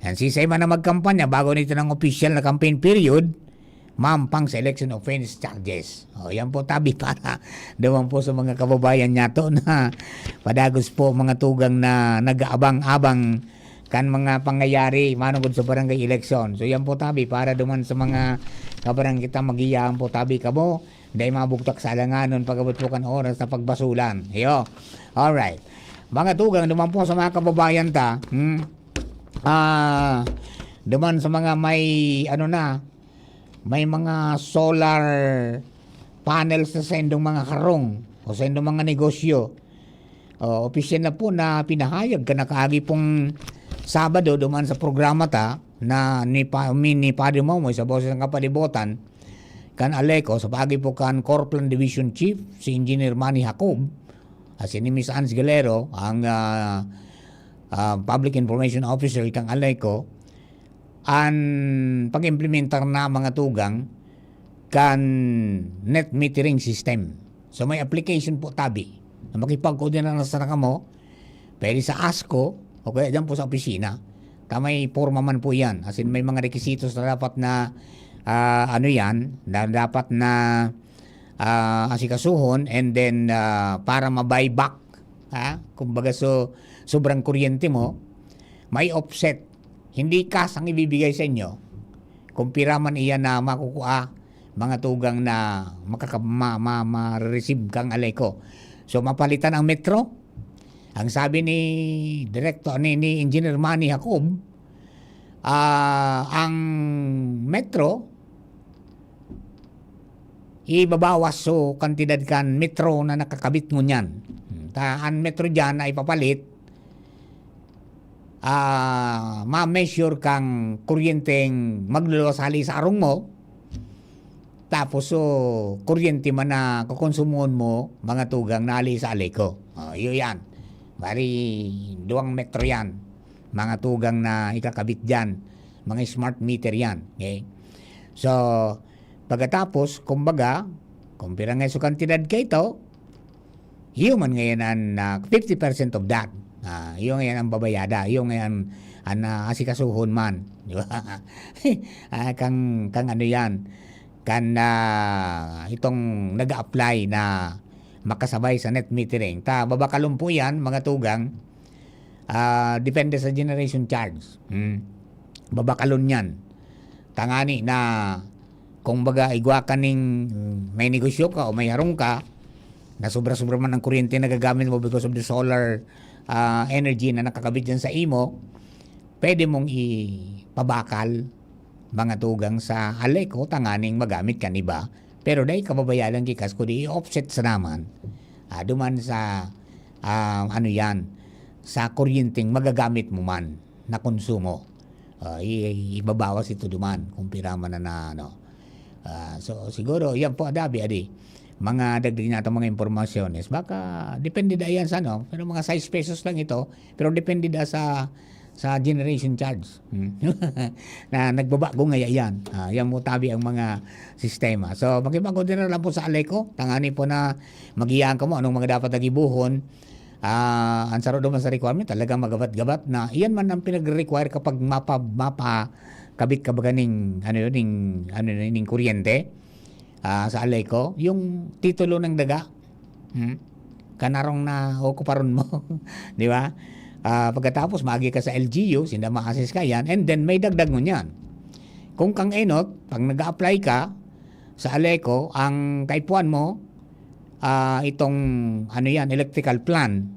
Yan sisay man na magkampanya bago nito ng official na campaign period, mampang sa election offense charges. Yan po tabi para dawan po sa mga kababayan niya to na padagos po mga tugang na nag-aabang-abang kan mga pangyayari manungod sa barangay election. So yan po tabi para duman sa mga kabarang kita magiyaan po tabi kamo dahil mabugtak sa alanganon pagabot po kan oras na pagbasulan. Yo. Alright. Mga tugang duman po sa mga kababayan ta. Duman sa mga may may mga solar panels sa sendong mga karong o sendong mga negosyo. Opisyal na po na pinahayag ka nakaagi pong Sabado duman sa programa ta na ni Padre Momoy sa boses ng kapalibutan kan Aleco sa pagi po kan Corplan Division Chief si Engineer Manny Jacob as ni Miss Ans Galero ang Public Information Officer kang Aleco an pag-implementar na mga tugang kan net metering system. So may application po tabi na makipag-coordinate na sa nakamo pwede sa ASCO o kaya dyan po sa opisina. May forma man po yan. As in, may mga requisitos na dapat na na dapat na asikasuhon and then para ma-buyback kumbaga sobrang kuryente mo may offset. Hindi cash ang ibibigay sa inyo. Kumpira man iyan na makukuha mga tugang na ma-receive kang Aleco. So mapalitan ang metro. Ang sabi ni Director ni Engineer Manny Jacob, ang metro ibabawas so kantidad kan metro na nakakabit mo niyan. Ang metro diyan ay papalit ma-measure kang kuryenteng maglulosali sa arong mo. Tapos kuryente man na kukonsumon mo mga tugang nali sa Aleco. Iyo yan. Bari, 2 metro yan. Mga tugang na ikakabit dyan. Mga smart meter yan. Okay? So, pagkatapos, kumbaga, kumpira nga sa kantidad kayo ito, human ngayon ang 50% of that. Yung ngayon ang babayada. Yung ngayon ang asikasuhon man. Di ba? kang ano yan. Itong nag-a-apply na makasabay sa net metering. Babakalon po yan, mga tugang, depende sa generation charge. Babakalon yan. Tangani na kung baga igwa ka ning may negosyo ka o may harong ka, na sobra-sobra man ang kuryente na gagamit mo because of the solar energy na nakakabit dyan sa imo, pwede mong ipabakal mga tugang sa Aleco, tanganing magamit ka niba. Pero dahil kababayalan kikas ko di offset sa naman duman sa sa kuryenteng magagamit mo man na konsumo. Ibabawas ito duman kung piraman na so siguro yan po adi mga dagdag natin mga impormasyones baka depende da yan sa pero mga 6 pesos lang ito pero depende da sa sa generation charge. Na nagbabago ngayon yan. Yan mo tabi ang mga sistema. So, makipag-order lang po sa Aleco. Tangani po na mag-iyaan ka mo anong mga dapat nagibuhon. Ang saro naman sa requirement, talagang magabat-gabat na iyan man ang pinag-require kapag mapa kabit ka baga ning ning kuryente sa Aleco, yung titulo ng daga. Kanarong na o kuparon mo. Di ba? Pagkatapos magi ka sa LGU, sinda ma-assess ka yan, and then may dagdag mo niyan. Kung kang enot, pag nag-apply ka sa Aleco, ang kaipuan mo, itong electrical plan.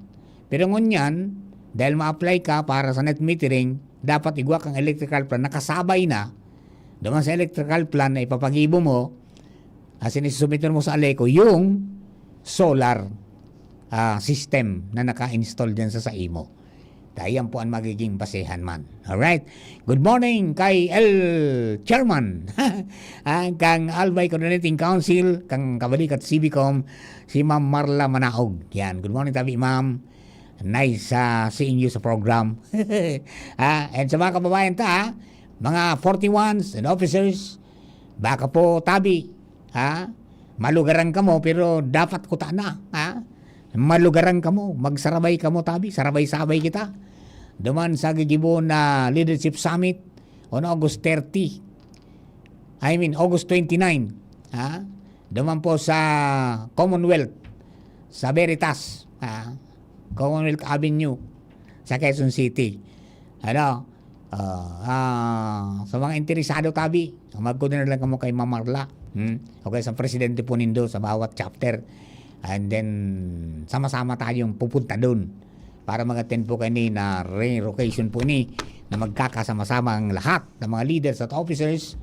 Pero ngunyan, dahil ma-apply ka para sa net metering, dapat igwa kang electrical plan, nakasabay na, doon sa electrical plan na ipapagibo mo, sinisubmit mo sa Aleco, yung solar system na naka-install dyan sa imo. Dayan po ang magiging basehan man. Alright. Good morning kay Chairman. Kang Albay Coordinating Council, kang Kabalikat CBCOM, si Ma'am Marla Manaog. Yan. Good morning tabi, Ma'am. Nice seeing you sa program. And sa mga kababayan mga 41s and officers, baka po tabi, malugaran ka mo, pero dapat ko na, malugaran ka mo, magsarabay ka mo tabi, sarabay-sabay kita. Duman sa gigibo na Leadership Summit on August 29. Duman po sa Commonwealth, sa Veritas, Commonwealth Avenue, sa Quezon City. Sa mga interesado tabi, mag-coordinate lang kamo kay Ma'am Marla. Okay, sa presidente po nindo sa bawat chapter. And then, sama-sama tayong pupunta doon para mag-attend po kayo na relocation po na magkakasama-sama ang lahat ng mga leaders at officers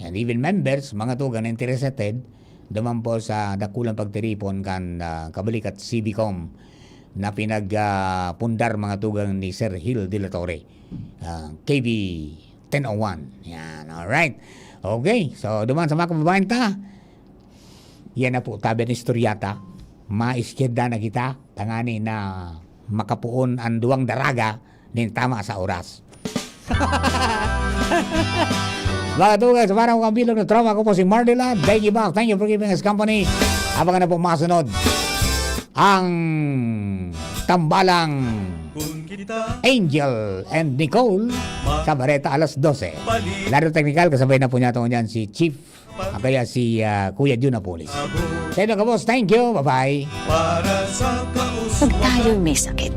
and even members, mga tugan interested, duman po sa dakulang pagtiripon kan Kabalikat CBCOM na pinagpundar mga tugang ni Sir Hill de la Torre, KB 1001. Yan, alright. Okay, so duman sa mga kababayan yan na po, tabi ng istoryata. Maiskeda na kita, tangani na makapuon ang duwang daraga din tama sa oras. Mga tugas, parang kong bilog na trauma ko po si Mardila. Thank you back. Thank you for giving us company. Abangan na po masunod ang tambalang Angel and Nicole sa Bareta alas 12. Laro technical, kasabay na po niya ito dyan si Chief, kaya si Kuya Junapolis. Sa inyo ka boss, thank you, bye-bye. Pag tayo may sakit,